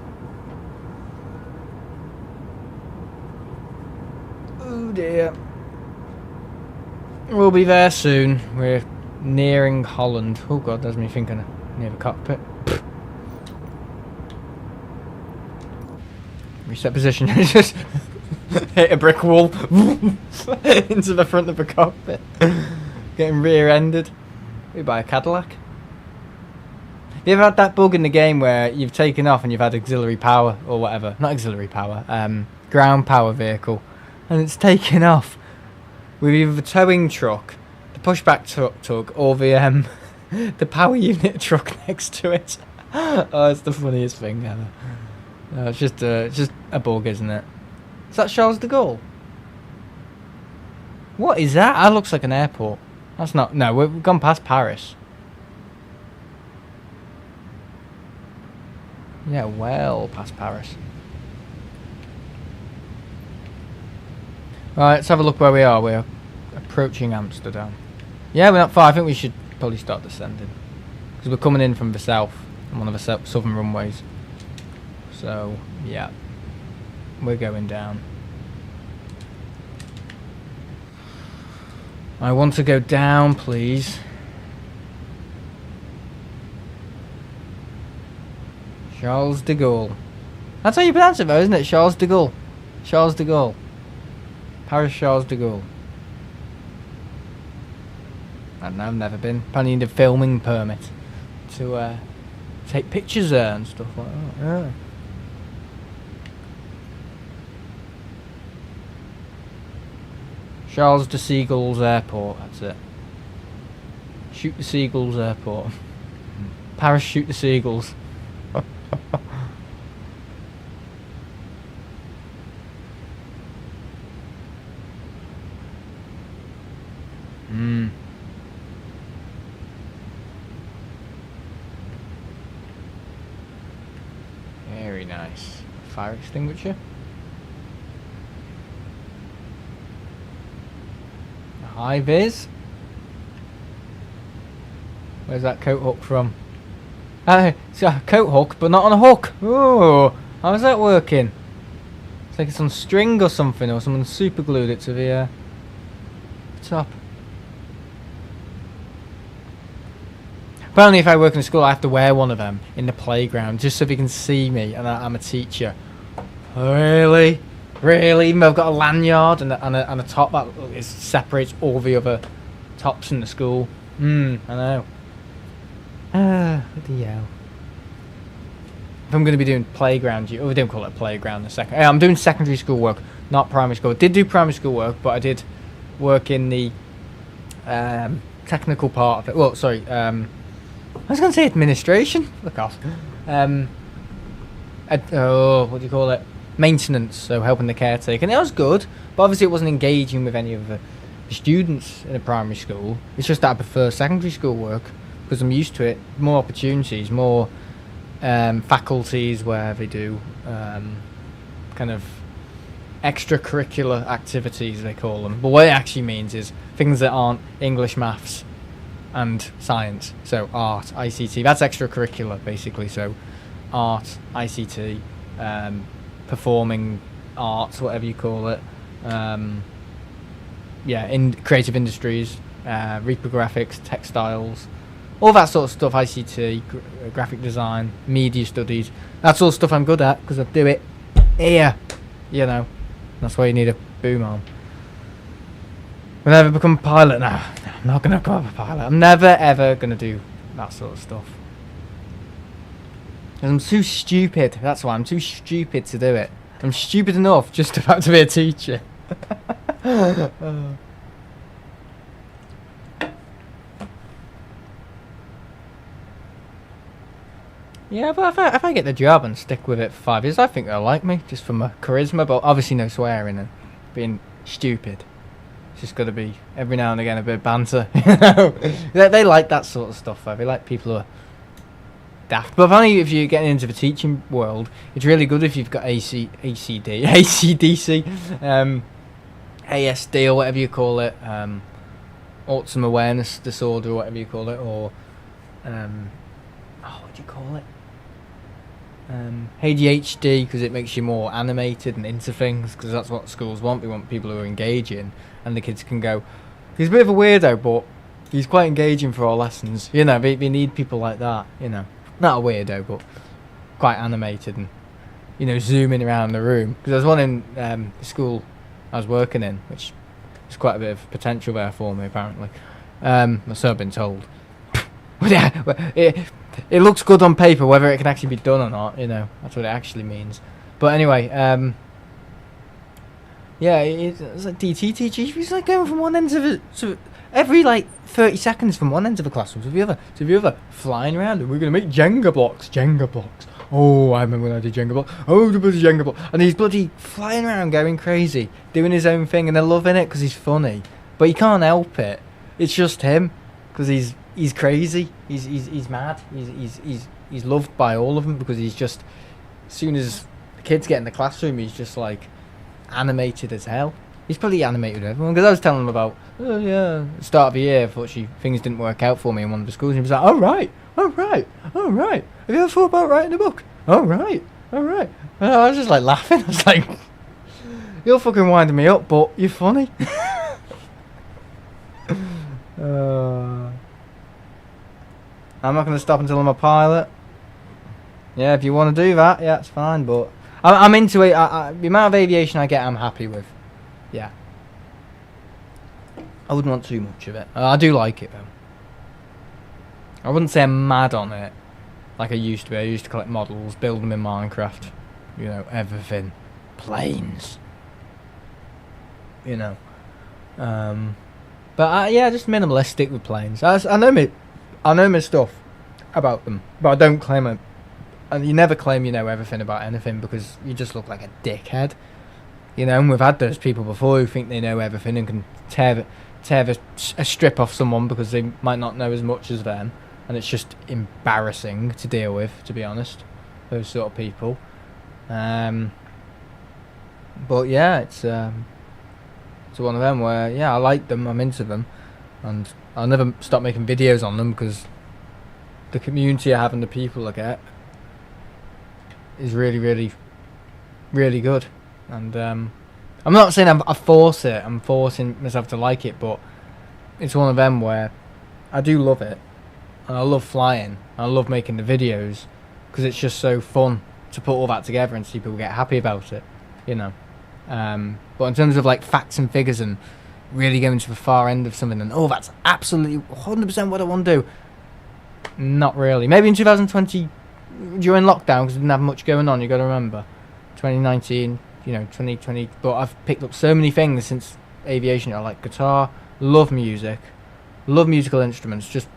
Oh dear. We'll be there soon. We're Nearing Holland. Oh god, that's me thinking near the cockpit. Reset position. Just hit a brick wall into the front of the cockpit. Getting rear-ended. Maybe by a Cadillac. You ever had that bug in the game where you've taken off and you've had auxiliary power or whatever? Not auxiliary power. Ground power vehicle, and it's taken off with either the towing truck, the pushback tug, or the the power unit truck next to it. Oh, it's the funniest thing ever. It's just a bug, isn't it? Is that Charles de Gaulle? What is that? That looks like an airport. That's not. No, we've gone past Paris. Yeah, well past Paris. Right, let's have a look where we are. We're approaching Amsterdam. Yeah, we're not far. I think we should probably start descending. Because we're coming in from the south, on one of the southern runways. So, yeah. We're going down. I want to go down, please. Charles de Gaulle. That's how you pronounce it though, isn't it? Charles de Gaulle. Charles de Gaulle. Paris Charles de Gaulle. I don't know, I've never been. Probably need a filming permit to take pictures there and stuff like that. Yeah. Charles de Seagulls Airport, that's it. Shoot the Seagulls Airport. Paris shoot the Seagulls. Very nice. Fire extinguisher. A high vis. Where's that coat hook from? It's a coat hook, but not on a hook. Oh, how's that working? It's like it's on string or something, or someone super glued it to the top. Apparently, if I work in a school, I have to wear one of them in the playground just so they can see me, and I'm a teacher. Really? Really? Even though I've got a lanyard and a top that separates all the other tops in the school. I know. Bloody hell. If I'm going to be doing playground, we don't call it a playground a second. I'm doing secondary school work, not primary school. I did do primary school work, but I did work in the technical part of it. Well, sorry, I was going to say administration. Look off. What do you call it? Maintenance, so helping the caretaker. And it was good, but obviously it wasn't engaging with any of the students in a primary school. It's just that I prefer secondary school work because I'm used to it. More opportunities, more faculties where they do kind of extracurricular activities, they call them. But what it actually means is things that aren't English, maths, and science. So art, ICT, that's extracurricular basically. So art, ICT, performing arts, whatever you call it. Yeah, in creative industries, reprographics, textiles, all that sort of stuff. ICT, graphic design, media studies. That's all stuff I'm good at because I do it here. You know, that's why you need a boom arm. Will I ever become a pilot? No, I'm not going to become a pilot. I'm never ever going to do that sort of stuff. Because I'm too stupid. That's why I'm too stupid to do it. I'm stupid enough just about to be a teacher. Yeah, but if I get the job and stick with it for 5 years, I think they'll like me, just for my charisma, but obviously no swearing and being stupid. It's just got to be, every now and again, a bit of banter, you know? They like that sort of stuff, though. They like people who are daft. But apparently if you're getting into the teaching world, it's really good if you've got ACD, ASD, or whatever you call it, autism awareness disorder, or whatever you call it, or, what do you call it? ADHD, because it makes you more animated and into things, because that's what schools want. They want people who are engaging, and the kids can go, he's a bit of a weirdo, but He's quite engaging for our lessons. You know, we need people like that. You know, not a weirdo, but quite animated and, you know, zooming around the room. Because there's one in the school I was working in, which is quite a bit of potential there for me, apparently. So I've been told. But yeah, it looks good on paper. Whether it can actually be done or not, you know, that's what it actually means. But anyway, yeah, it's like DT teaching. He's like going from one end of it to every like 30 seconds from one end of the classroom to the other, flying around. And we're gonna make Jenga blocks. Oh, I remember when I did Jenga block. Oh, the bloody Jenga block. And he's bloody flying around, going crazy, doing his own thing, and they're loving it because he's funny. But he can't help it. It's just him, because he's crazy. He's mad. He's loved by all of them because he's just, as soon as the kids get in the classroom, he's just like animated as hell. He's probably animated with everyone, because I was telling him about, oh yeah, the start of the year, things didn't work out for me in one of the schools, and he was like, oh right. Have you ever thought about writing a book? Oh right. And I was just like laughing. I was like, you're fucking winding me up, but you're funny. I'm not going to stop until I'm a pilot. Yeah, if you want to do that, yeah, it's fine, but I'm into it. The amount of aviation I get, I'm happy with. Yeah. I wouldn't want too much of it. I do like it, though. I wouldn't say I'm mad on it like I used to be. I used to collect models, build them in Minecraft. You know, everything. Planes. You know. But yeah, just minimalistic with planes. I know my stuff about them, but I don't claim it. And you never claim you know everything about anything, because you just look like a dickhead. You know, and we've had those people before who think they know everything and can tear a strip off someone because they might not know as much as them, and it's just embarrassing to deal with, to be honest. Those sort of people. But yeah, it's one of them where, yeah, I like them, I'm into them, and I'll never stop making videos on them, because the community I have and the people I get is really, really, really good. And I'm not saying I force it, I'm forcing myself to like it, but it's one of them where I do love it, and I love flying, and I love making the videos, because it's just so fun to put all that together and see people get happy about it, you know. But in terms of like facts and figures and really going to the far end of something and, oh, that's absolutely 100% what I want to do, not really. Maybe in 2020 during lockdown, because we didn't have much going on, you got to remember. 2019, you know, 2020, but I've picked up so many things since aviation. I like guitar, love music, love musical instruments, just,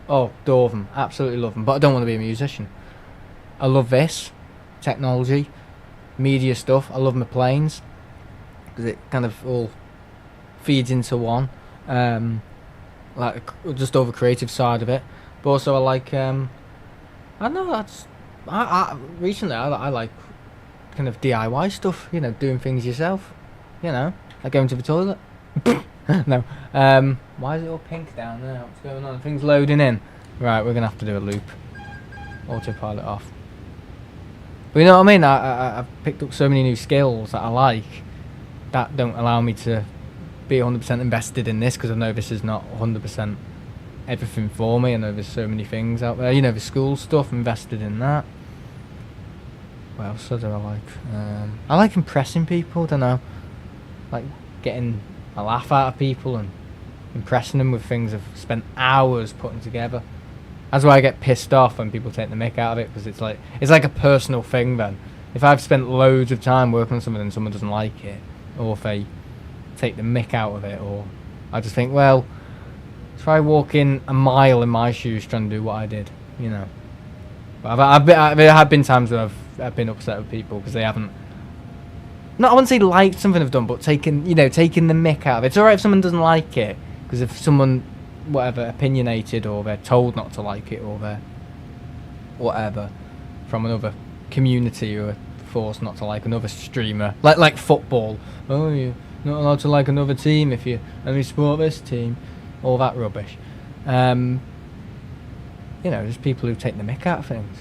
oh, adore them, absolutely love them, but I don't want to be a musician. I love this, technology, media stuff. I love my planes, because it kind of all feeds into one, like just over creative side of it. But also I like, I don't know, recently I like kind of DIY stuff, you know, doing things yourself, you know, like going to the toilet. No, why is it all pink down there? What's going on? Things loading in. Right, we're gonna have to do a loop. Autopilot off. But you know what I mean? I've picked up so many new skills that I like, that don't allow me to be 100% invested in this, because I know this is not 100% everything for me. I know there's so many things out there. You know, the school stuff, invested in that. What else do I like? I like impressing people, don't know. Like getting a laugh out of people and impressing them with things I've spent hours putting together. That's why I get pissed off when people take the mick out of it, because it's like a personal thing then. If I've spent loads of time working on something and someone doesn't like it, or if they take the mick out of it, or I just think, well, try walking a mile in my shoes trying to do what I did, you know. But there have been times where I've been upset with people because they haven't, not, I wouldn't say liked something I've done, but taken the mick out of it. It's alright if someone doesn't like it, because if someone, whatever, opinionated, or they're told not to like it, or they're whatever from another community, or forced not to like another streamer, like football. Oh, you're not allowed to like another team if you only support this team, all that rubbish. You know, just people who take the mick out of things,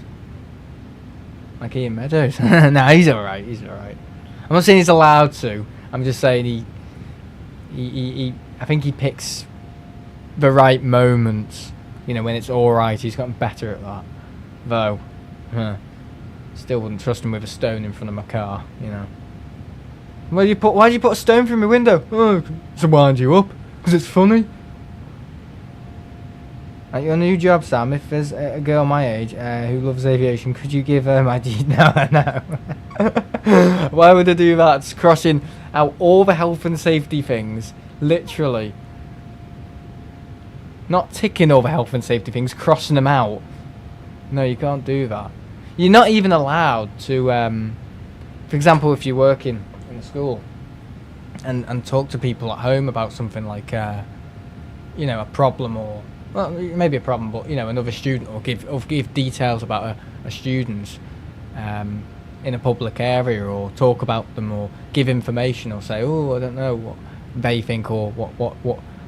like Ian Meadows. Nah, he's alright. I'm not saying he's allowed to. I'm just saying he I think he picks the right moments. You know, when it's all right, he's gotten better at that. Though, still wouldn't trust him with a stone in front of my car. You know. Why do you put a stone through my window? Oh, to wind you up, because it's funny. At your new job, Sam, if there's a girl my age who loves aviation, could you give her my No, no. Why would I do that? It's crossing out all the health and safety things, literally. Not ticking all the health and safety things, crossing them out. No, you can't do that. You're not even allowed to, for example, if you're working in a school and talk to people at home about something like, you know, a problem or... Well, maybe a problem, but you know, another student, or give details about a student in a public area, or talk about them, or give information, or say, oh, I don't know what they think, or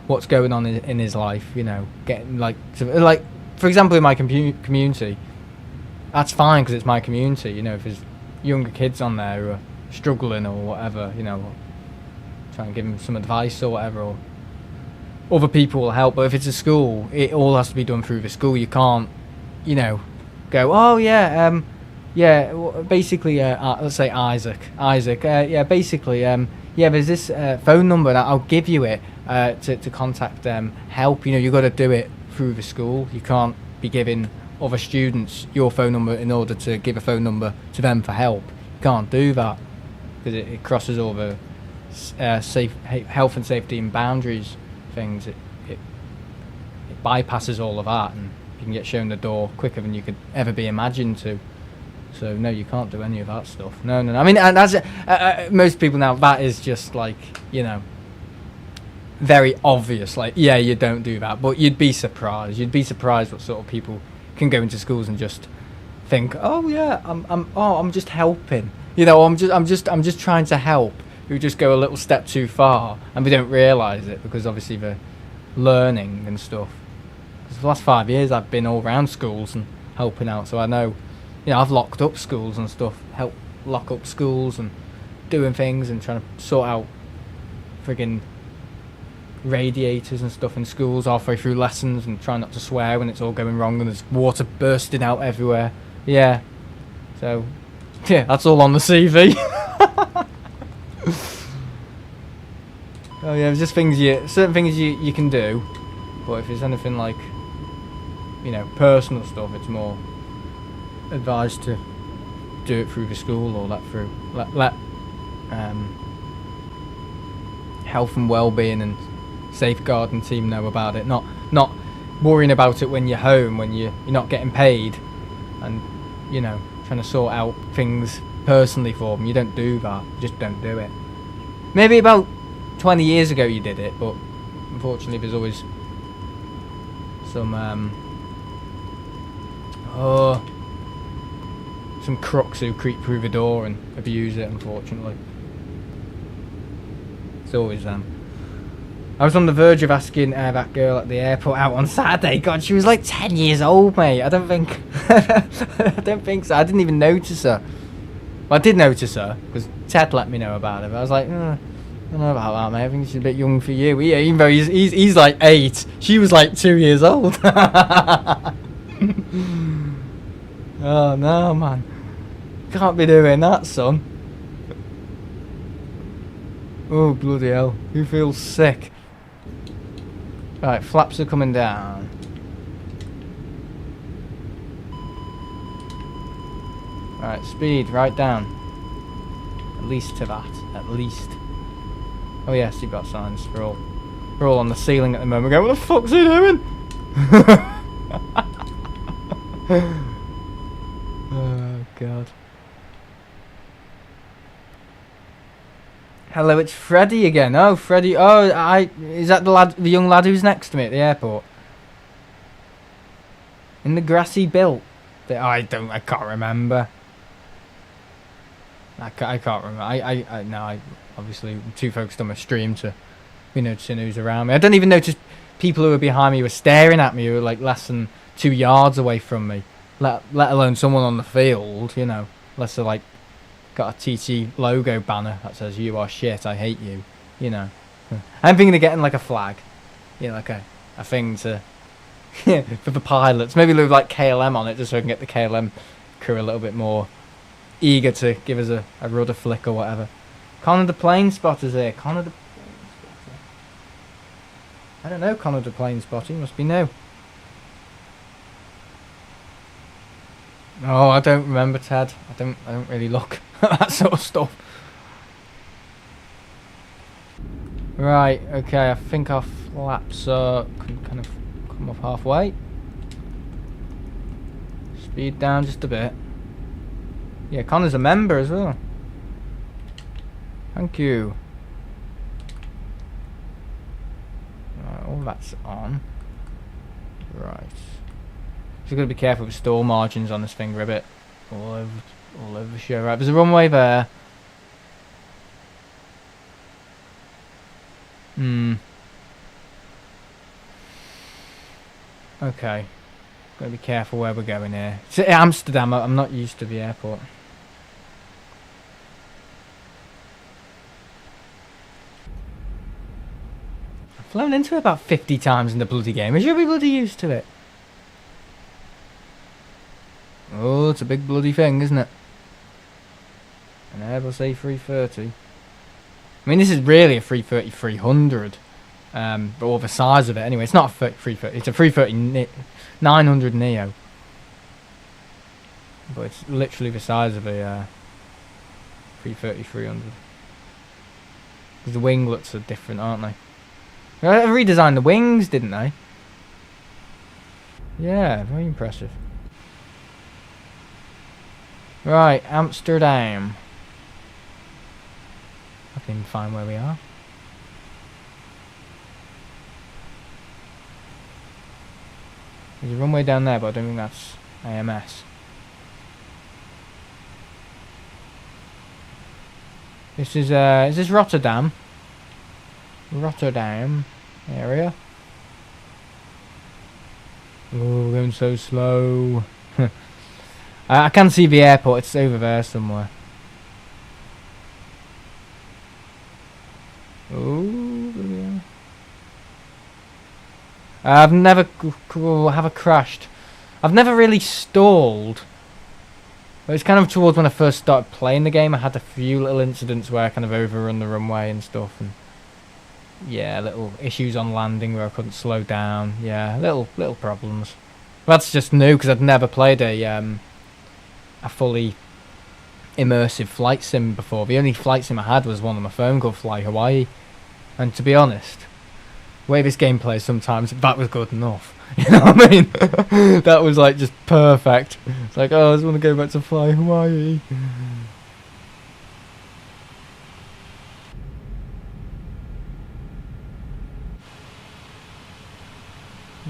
what's going on in his life. You know, getting like for example, in my community, that's fine because it's my community. You know, if there's younger kids on there who are struggling or whatever, you know, try and give them some advice or whatever, or other people will help. But if it's a school, it all has to be done through the school. You can't, you know, go, oh yeah, basically, let's say Isaac, yeah, basically, yeah, there's this phone number that I'll give you it to contact them, help. You know, you got to do it through the school. You can't be giving other students your phone number in order to give a phone number to them for help. You can't do that because it crosses all the health and safety and boundaries things. It bypasses all of that, and you can get shown the door quicker than you could ever be imagined to. So no, you can't do any of that stuff. No. I mean, and that's most people now. That is just like, you know, very obvious. Like, yeah, you don't do that, but you'd be surprised. You'd be surprised what sort of people can go into schools and just think, oh yeah, I'm just helping. You know, I'm just trying to help. Who just go a little step too far, and we don't realise it because obviously they're learning and stuff. Because for the last 5 years I've been all around schools and helping out, so I know, you know, I've locked up schools and stuff, helped lock up schools and doing things and trying to sort out friggin' radiators and stuff in schools halfway through lessons and trying not to swear when it's all going wrong and there's water bursting out everywhere. Yeah, so yeah, that's all on the CV. Oh yeah, there's just certain things you can do, but if it's anything like, you know, personal stuff, it's more advised to do it through the school, or let health and well-being and safeguarding team know about it. Not worrying about it when you're home, when you're not getting paid, and, you know, trying to sort out things personally for them. You don't do that. You just don't do it. Maybe about 20 years ago you did it, but unfortunately there's always some crooks who creep through the door and abuse it, unfortunately. It's always them. I was on the verge of asking that girl at the airport out on Saturday. God, she was like 10 years old, mate. I don't think so. I didn't even notice her. Well, I did notice her because Ted let me know about it, but I was like, I don't know about that, mate. I think she's a bit young for you. Yeah, even though he's like 8. She was like 2 years old. Oh, no, man. Can't be doing that, son. Oh, bloody hell. Who feels sick? Right, flaps are coming down. Right, speed, right down. At least to that. At least. Oh yeah, seatbelt signs. We're all on the ceiling at the moment. We're going, what the fuck's he doing? Oh god. Hello, it's Freddie again. Oh, Freddie. Oh, is that the young lad who's next to me at the airport? In the grassy bill. I can't remember. I can't remember. I obviously I'm too focused on my stream to be noticing who's around me. I don't even notice people who are behind me who are staring at me, who are like less than 2 yards away from me. Let alone someone on the field, you know. Unless they're like got a TT logo banner that says "You are shit, I hate you." You know. I'm thinking of getting like a flag, you know, like a a thing to for the pilots. Maybe leave like KLM on it just so I can get the KLM crew a little bit more eager to give us a rudder flick or whatever. Connor the plane spotter's here. Connor the plane spotter. I don't know Connor the plane spotter. He must be new. Oh, I don't remember, Ted. I don't really look at that sort of stuff. Right, okay, I think our flaps can kind of come off halfway. Speed down just a bit. Yeah, Connor's a member as well. Thank you. Right, all that's on. Right. Just gotta be careful with stall margins on this thing, Ribbit. All over the show. Right, there's a runway there. Okay. Gotta be careful where we're going here. It's Amsterdam. I'm not used to the airport. I've flown into it about 50 times in the bloody game. I should be bloody used to it. Oh, it's a big bloody thing, isn't it? An Airbus A330. I mean, this is really a 330-300. But all the size of it anyway. It's not a 330. It's a 330-900 Neo. But it's literally the size of a 330-300. Because the winglets are different, aren't they? They redesigned the wings, didn't they? Yeah, very impressive. Right, Amsterdam. I can find where we are. There's a runway down there, but I don't think that's AMS. This is this Rotterdam? Rotterdam area. Oh, going so slow. I can see the airport. It's over there somewhere. Oh, yeah. I've never have a crashed. I've never really stalled. But it's kind of towards when I first started playing the game. I had a few little incidents where I kind of overrun the runway and stuff, and yeah, little issues on landing where I couldn't slow down. Yeah, little problems. That's just new because I'd never played a fully immersive flight sim before. The only flight sim I had was one on my phone called Fly Hawaii, and to be honest, the way this game plays sometimes, that was good enough. You know what I mean? That was like just perfect. It's like, oh, I just want to go back to Fly Hawaii.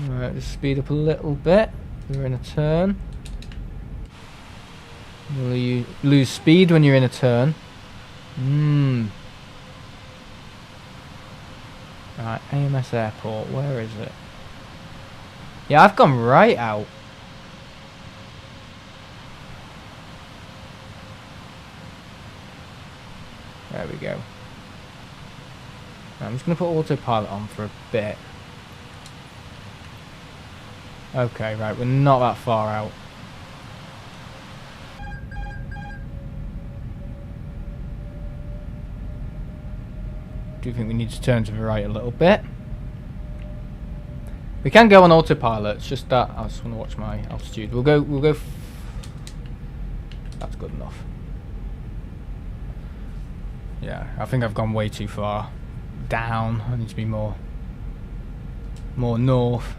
Alright, just speed up a little bit. We're in a turn. You lose speed when you're in a turn. Right, AMS Airport, where is it? Yeah, I've gone right out. There we go. I'm just going to put autopilot on for a bit. Okay, right, we're not that far out. Do think we need to turn to the right a little bit. We can go on autopilot. It's just that I just want to watch my altitude. We'll go. That's good enough. Yeah, I think I've gone way too far down. I need to be more north.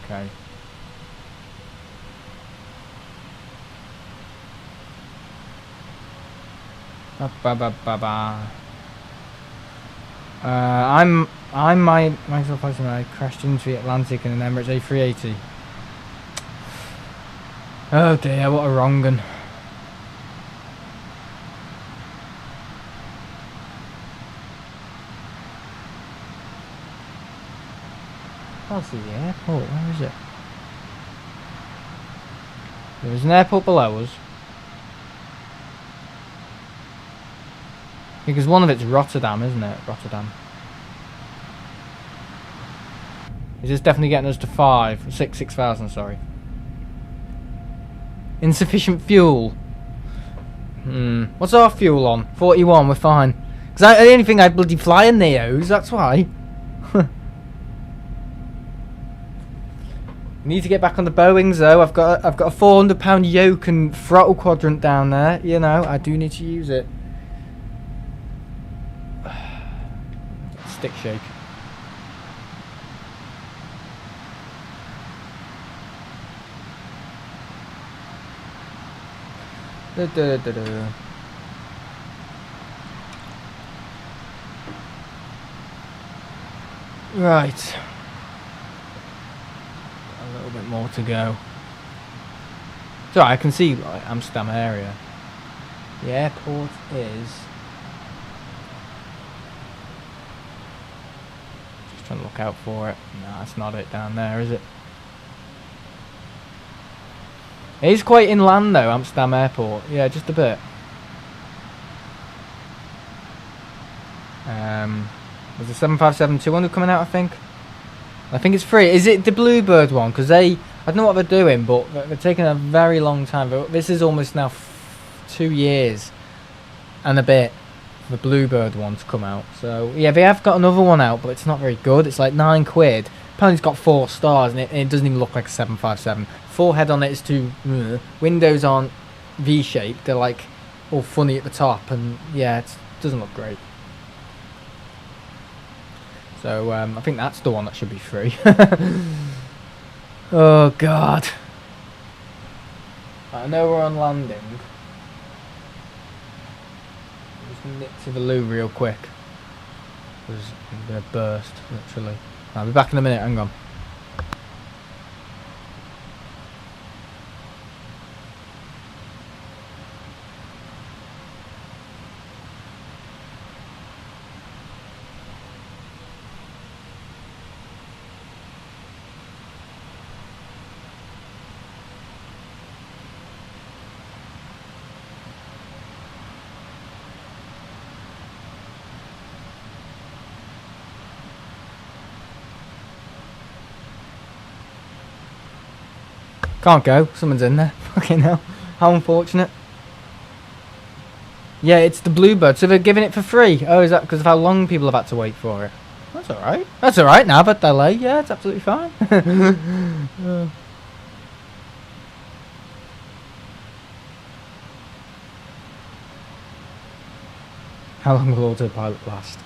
Okay. Myself I crashed into the Atlantic in an Emirates A380. Oh dear, what a wrong un. Can't see the airport, where is it? There's an airport below us. Because one of it's Rotterdam, isn't it? Rotterdam. Is this definitely getting us to 6,000, sorry. Insufficient fuel. What's our fuel on? 41, we're fine. Because I only think I bloody fly in Neos, that's why. Need to get back on the Boeings though. I've got a 400-pound yoke and throttle quadrant down there. You know, I do need to use it. Stick shake. Right. A little bit more to go. So I can see like Amsterdam area. The airport is. Just trying to look out for it. No, that's not it down there, is it? It is quite inland though, Amsterdam airport. Yeah, just a bit. There's a 757-200 coming out, I think. I think it's free. Is it the Bluebird one? Because I don't know what they're doing, but they're taking a very long time. This is almost now 2 years and a bit for the Bluebird one to come out. So yeah, they have got another one out, but it's not very good. It's like £9. Apparently it's got 4 stars, and it doesn't even look like a 757. Forehead on it is too. Windows aren't V-shaped. They're like all funny at the top, and yeah, it doesn't look great. So I think that's the one that should be free. Oh god. I know we're on landing. I'm just gonna nip to the loo real quick. Because I'm gonna burst, literally. I'll be back in a minute, hang on. Can't go, someone's in there. Fucking hell. How unfortunate. Yeah, it's the Bluebird, so they're giving it for free. Oh, is that because of how long people have had to wait for it? That's alright. That's alright now, but delay. Yeah, it's absolutely fine. How long will autopilot last?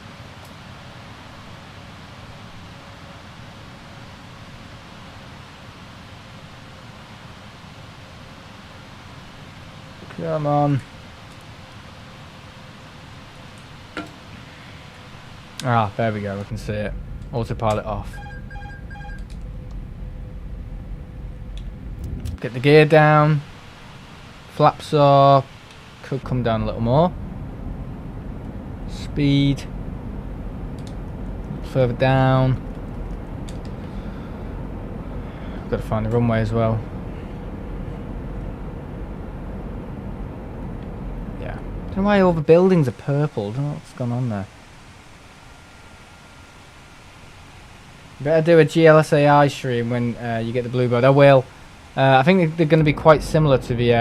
Come on. Ah, there we go, we can see it. Autopilot off. Get the gear down. Flaps are... could come down a little more. Speed. Further down. Got to find the runway as well. I don't know why all the buildings are purple. I don't know what's going on there. Better do a GLSAI stream when you get the Bluebird. I will. I think they're going to be quite similar to the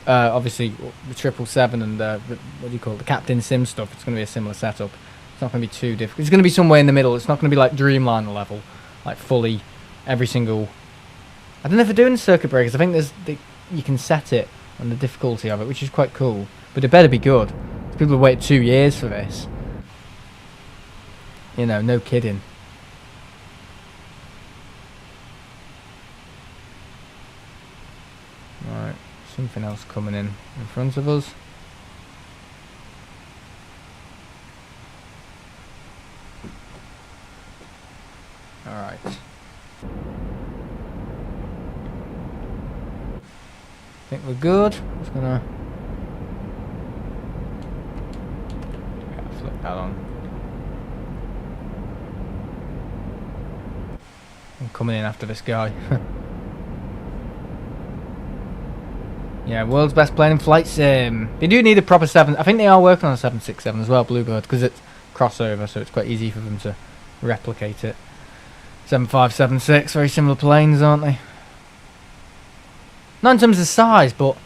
obviously the 777 and what do you call it, the Captain Sim stuff. It's going to be a similar setup. It's not going to be too difficult. It's going to be somewhere in the middle. It's not going to be like Dreamliner level, like fully every single. I don't know if they're doing circuit breakers. I think you can set it and the difficulty of it, which is quite cool, but it better be good. People have waited 2 years for this. You know, no kidding. Right, something else coming in front of us. Alright. I think we're good. Just gonna flip that on. I'm coming in after this guy. Yeah, world's best plane in flight sim. They do need a proper 7. I think they are working on a 767 as well, Bluebird, because it's crossover, so it's quite easy for them to replicate it. 7576, very similar planes, aren't they? Not in terms of size, but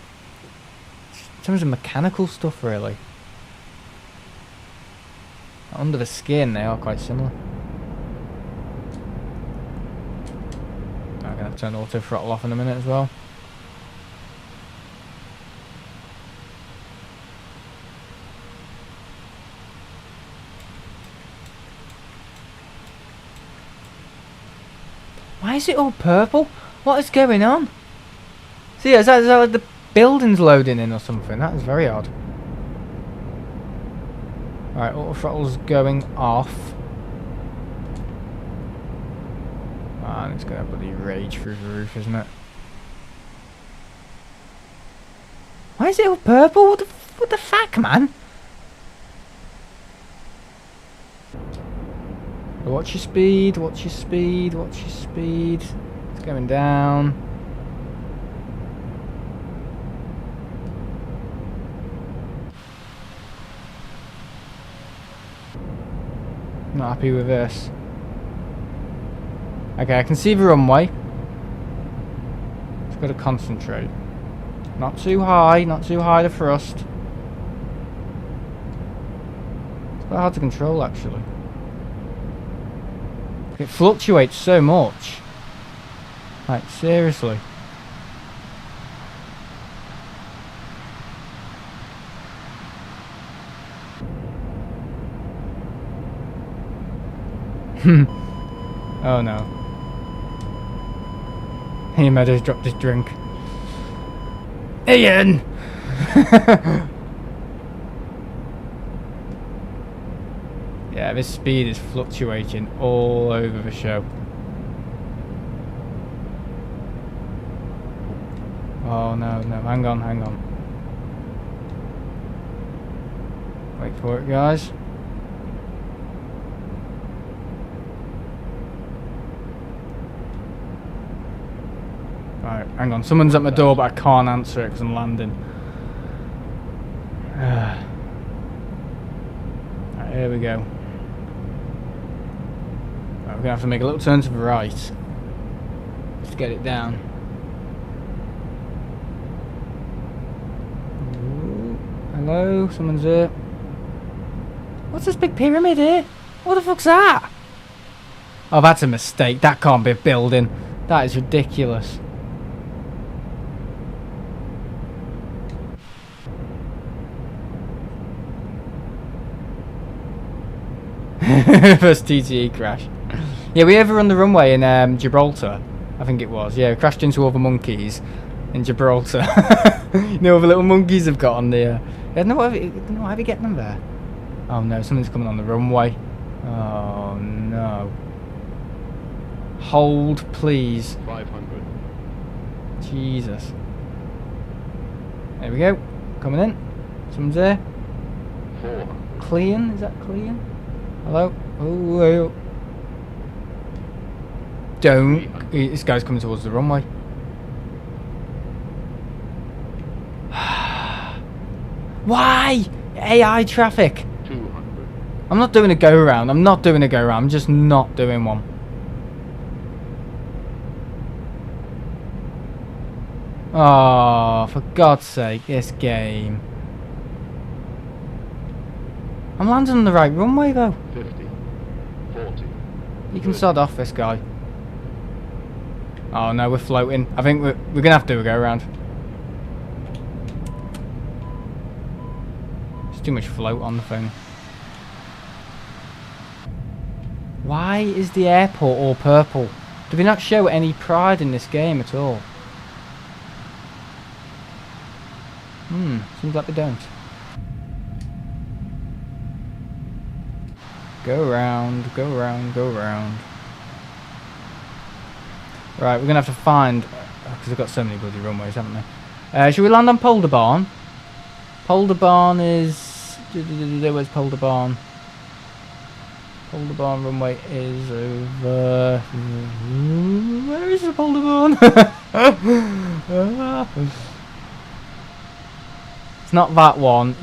in terms of mechanical stuff, really. Under the skin, they are quite similar. I'm going to turn auto throttle off in a minute as well. Why is it all purple? What is going on? See, is that like the building's loading in or something? That is very odd. Alright, auto throttle's going off. And it's gonna bloody rage through the roof, isn't it? Why is it all purple? What the fuck, man? Watch your speed, watch your speed, watch your speed. It's going down. Not happy with this. Okay, I can see the runway. Just got to concentrate. Not too high the thrust. It's quite hard to control, actually. It fluctuates so much. Like, seriously. Oh no. Hey, Meadows dropped his drink. Ian! Yeah, this speed is fluctuating all over the show. Oh no, no, hang on, hang on. Wait for it, guys. Right, hang on, someone's at my door but I can't answer it because I'm landing. Right, here we go. Right, we're gonna have to make a little turn to the right. Just get it down. Ooh, hello, someone's here. What's this big pyramid here? What the fuck's that? Oh, that's a mistake. That can't be a building. That is ridiculous. First TTE crash. Yeah, we overrun the runway in Gibraltar, I think it was. Yeah, we crashed into all the monkeys in Gibraltar. You know, all the little monkeys have got on the... I don't know how you get them there. Oh no, something's coming on the runway. Oh no. Hold, please. 500. Jesus. There we go. Coming in. Someone's there. 400. Clean? Is that clean? Hello? Oh, hello. Don't. This guy's coming towards the runway. Why? AI traffic. 200. I'm not doing a go around. I'm not doing a go around. I'm just not doing one. Oh, for God's sake, this game. I'm landing on the right runway though. 50. 40. You can sod off this guy. Oh no, we're floating. I think we're gonna have to do a go around. There's too much float on the thing. Why is the airport all purple? Do they not show any pride in this game at all? Seems like they don't. Go round, go round, go round. Right, we're gonna have to find, because they've got so many bloody runways, haven't they? Should we land on Polder Barn? Polder Barn is... Where's Polder Barn? Polder Barn runway is over... Where is the Polder Barn? It's not that one.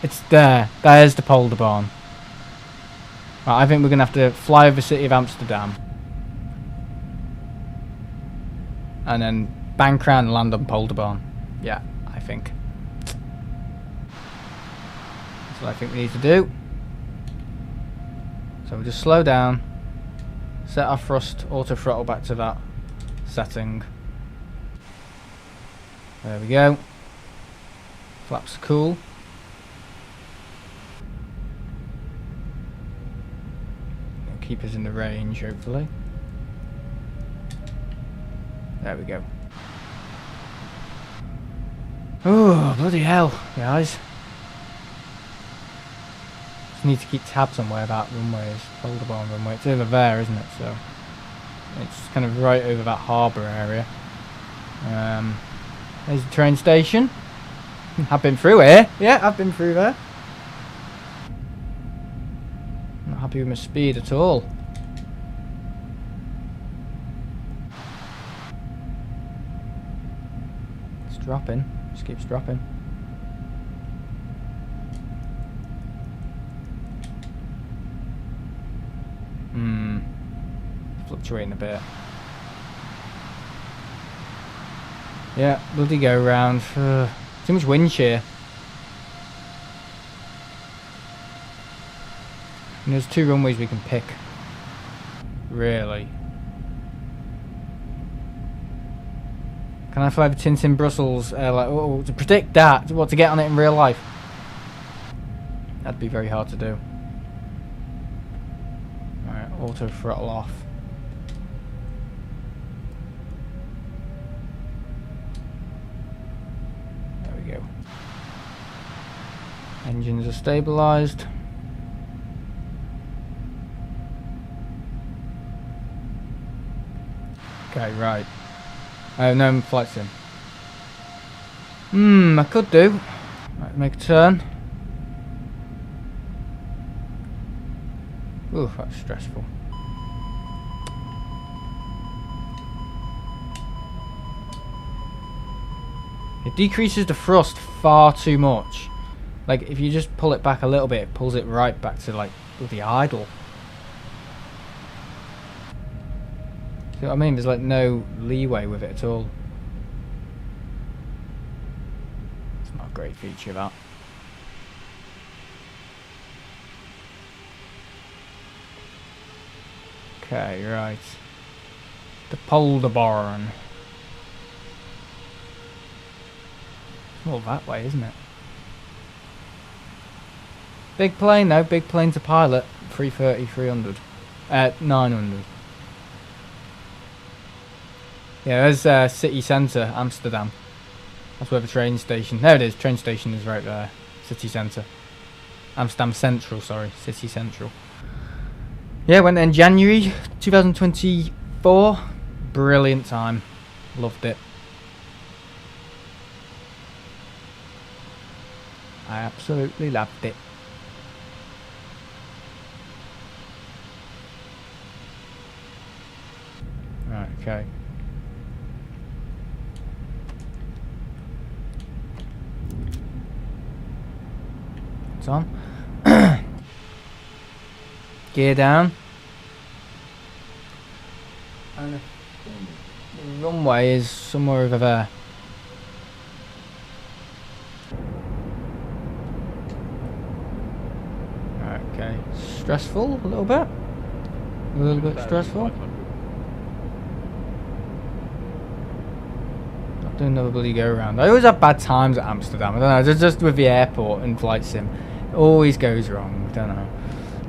It's there. There's the Polder Barn. Right, I think we're going to have to fly over the city of Amsterdam. and then bank around and land on Polderbarn. Yeah, I think. That's what I think we need to do. So we'll just slow down, set our thrust auto throttle back to that setting. There we go. Flaps are cool. It'll keep us in the range, hopefully. There we go. Oh, bloody hell, guys. Just need to keep tabs on where that runway is. Polderbarn runway. It's over there, isn't it? So it's kind of right over that harbour area. There's the train station. I've been through here. Yeah, I've been through there. Not happy with my speed at all. It's dropping. Just keeps dropping. Fluctuating a bit. Yeah, bloody go round. Too much wind shear. And there's 2 runways we can pick. Really. Can I fly the Tintin Brussels? To predict that, what, to get on it in real life? That'd be very hard to do. Alright, auto throttle off. There we go. Engines are stabilised. Okay, right. No flight sim. I could do. Right, make a turn. Ooh, that's stressful. It decreases the thrust far too much. Like, if you just pull it back a little bit, it pulls it right back to, like, bloody idle. See what I mean? There's like no leeway with it at all. It's not a great feature, that. Okay, right. The Polderbarn. Well, that way, isn't it? Big plane though, big plane to pilot. 330, 300. 900. Yeah, there's city centre, Amsterdam. That's where the train station... There it is, train station is right there. City centre. Amsterdam Central, sorry. City Central. Yeah, went there in January 2024. Brilliant time. Loved it. I absolutely loved it. Right, okay. It's on. Gear down. And the runway is somewhere over there. Right, okay. Stressful a little bit. A little bit stressful. Not doing another bloody go around. I always have bad times at Amsterdam. I don't know. Just with the airport and flight sim. It always goes wrong. I don't know.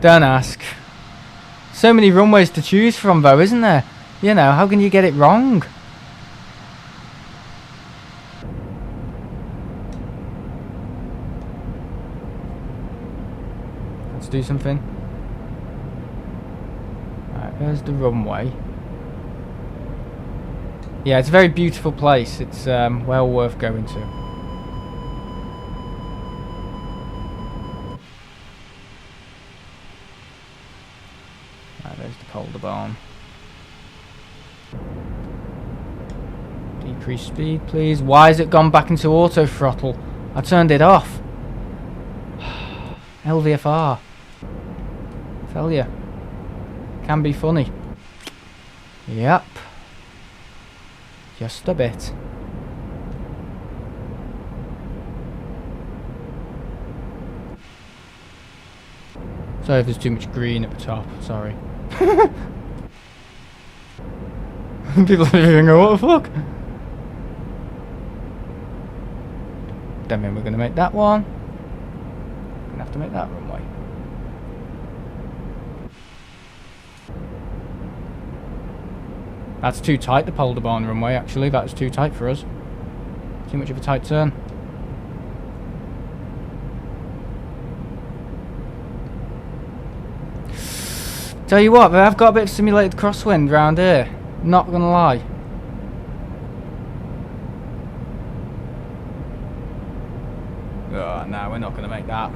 Don't ask. So many runways to choose from though, isn't there? You know, how can you get it wrong? Let's do something. Alright, there's the runway. Yeah, it's a very beautiful place. It's well worth going to. There's the Polderbarn. Decrease speed, please. Why has it gone back into auto throttle? I turned it off. LVFR. Tell ya. Can be funny. Yep. Just a bit. Sorry if there's too much green at the top, sorry. People are thinking, what the fuck? Don't mean we're going to make that one. We're going to have to make that runway. That's too tight, the Polderbarn runway, actually. That's too tight for us. Too much of a tight turn. Tell you what, I've got a bit of simulated crosswind round here. Not gonna lie. Oh, no, we're not gonna make that.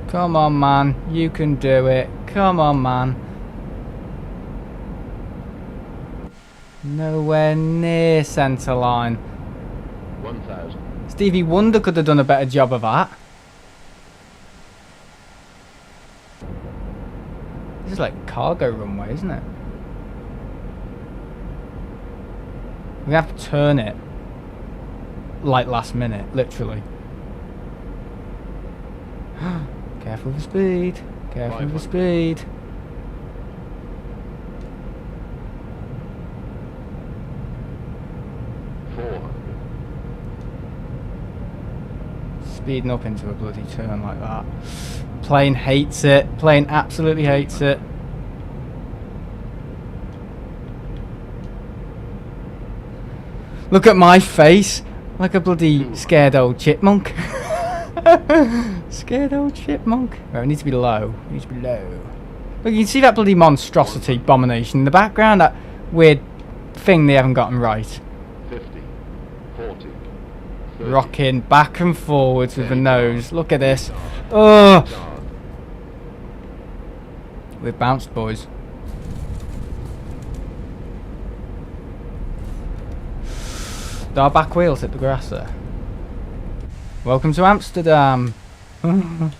Come on, man. You can do it. Come on, man. Nowhere near centre line. 1,000. Stevie Wonder could have done a better job of that. This is like cargo runway, isn't it? We have to turn it like last minute, literally. Careful with the speed. Careful with the speed. Speeding up into a bloody turn like that. Plane hates it. Plane absolutely hates it. Look at my face. Like a bloody scared old chipmunk. Scared old chipmunk. Right, we need to be low. We need to be low. Look, you can see that bloody monstrosity abomination in the background. That weird thing they haven't gotten right. 50, 40, 30. Rocking back and forwards with the nose. Look at this. Oh, we've bounced, boys. Our back wheels hit the grass there. Welcome to Amsterdam. Oh.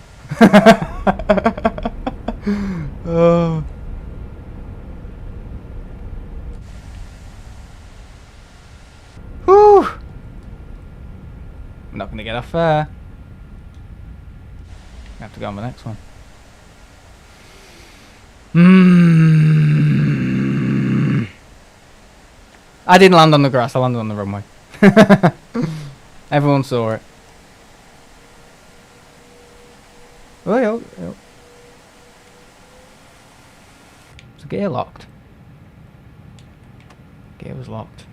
Whew. I'm not going to get off there. I have to go on the next one. I didn't land on the grass, I landed on the runway. Everyone saw it. Oh, yo. Is the gear locked? Gear was locked.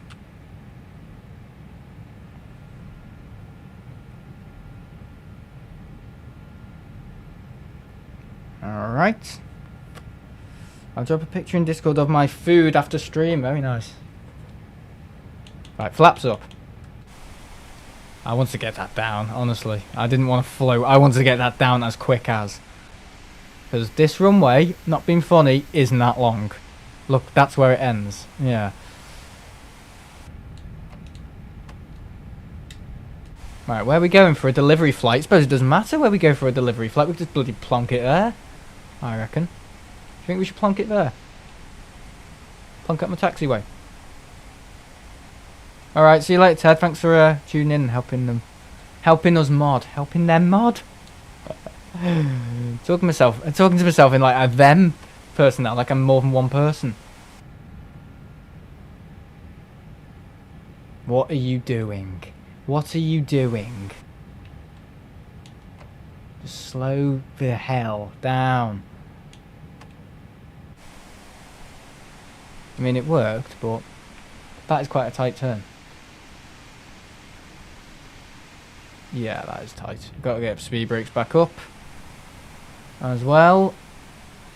Alright. I'll drop a picture in Discord of my food after stream. Very nice. Right, flaps up. I want to get that down, honestly. I didn't want to float. I wanted to get that down as quick as. Because this runway, not being funny, isn't that long. Look, that's where it ends. Yeah. Right, where are we going for a delivery flight? I suppose it doesn't matter where we go for a delivery flight. We could just bloody plonk it there, I reckon. Do you think we should plonk it there? Plonk up my taxiway. Alright, see you later, Ted. Thanks for tuning in and helping them. Helping us mod. Helping them mod? talking to myself in like a them person now, like I'm more than one person. What are you doing? What are you doing? Just slow the hell down. I mean, it worked, but that is quite a tight turn. Yeah, that is tight. Got to get speed brakes back up as well.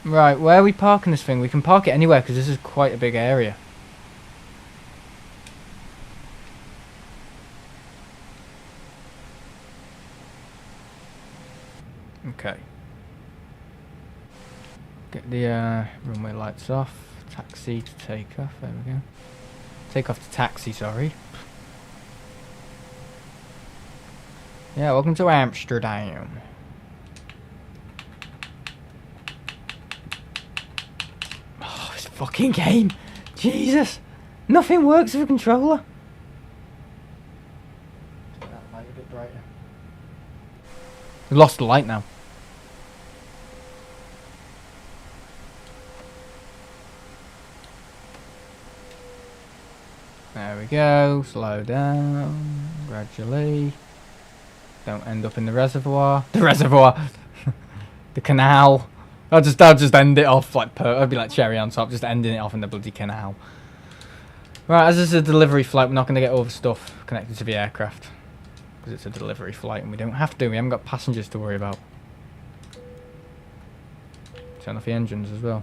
Right, where are we parking this thing? We can park it anywhere because this is quite a big area. Okay. Get the runway lights off. Taxi to take off. There we go. Take off to taxi, sorry. Yeah, welcome to Amsterdam. Fucking game. Jesus. Nothing works with a controller. That light a bit brighter. We lost the light now. There we go. Slow down gradually. Don't end up in the reservoir. The reservoir. The canal. I'll just end it off like I'd be like cherry on top, just ending it off in the bloody canal. Right, as this is a delivery flight, we're not going to get all the stuff connected to the aircraft because it's a delivery flight and we don't have to. We haven't got passengers to worry about. Turn off the engines as well.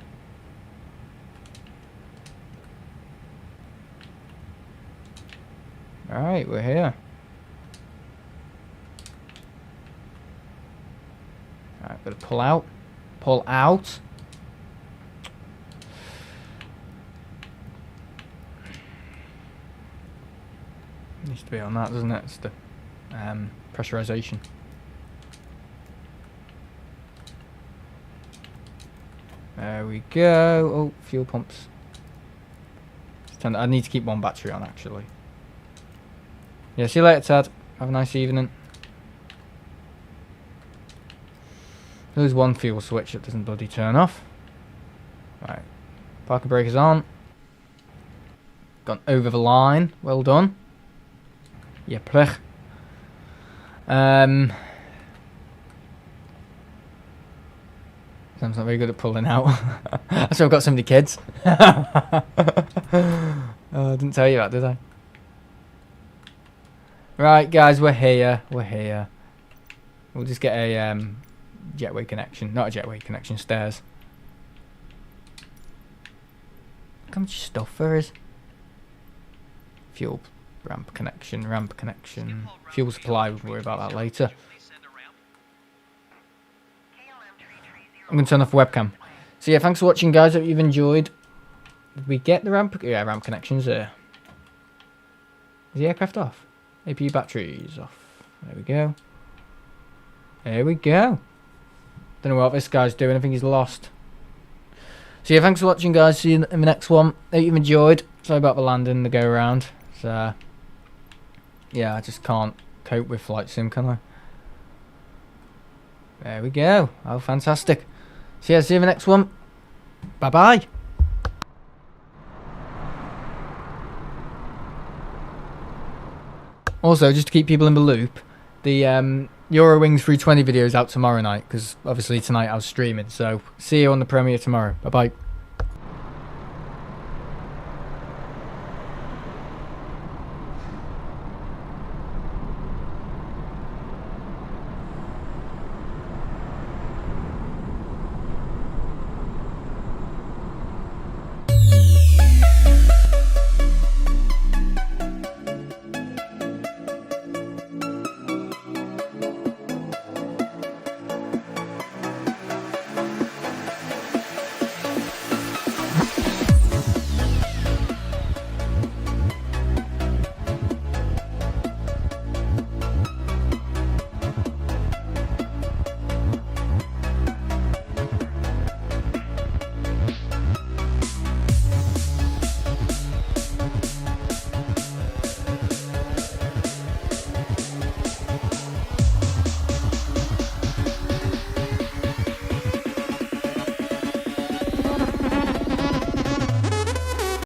Alright, we're here. Alright, gotta pull out. Pull out. Needs to be on that, doesn't it? It's the pressurization. There we go. Oh, fuel pumps. I need to keep one battery on, actually. Yeah, see you later, Ted. Have a nice evening. There's one fuel switch that doesn't bloody turn off. Right. Parking brake is on. Gone over the line. Well done. Yeah, plech. Sam's not very good at pulling out. That's why I've got so many kids. I didn't tell you that, did I? Right, guys, we're here. We're here. We'll just get a jetway connection. Not a jetway connection, stairs. Look how much stuff there is. Fuel ramp connection, fuel supply, we'll worry about that later. I'm going to turn off the webcam. So yeah, thanks for watching, guys. Hope you've enjoyed. Did we get the ramp? Yeah, ramp connections there. Is the aircraft off? APU batteries off. There we go. There we go. Don't know what this guy's doing. I think he's lost. So yeah, thanks for watching, guys. See you in the next one. Hope you've enjoyed. Sorry about the landing, the go around. So yeah, I just can't cope with flight sim, can I? There we go. Oh, fantastic. So yeah, see you in the next one. Bye bye. Also, just to keep people in the loop, the Eurowings 320 video is out tomorrow night because obviously tonight I was streaming. So see you on the premiere tomorrow. Bye bye.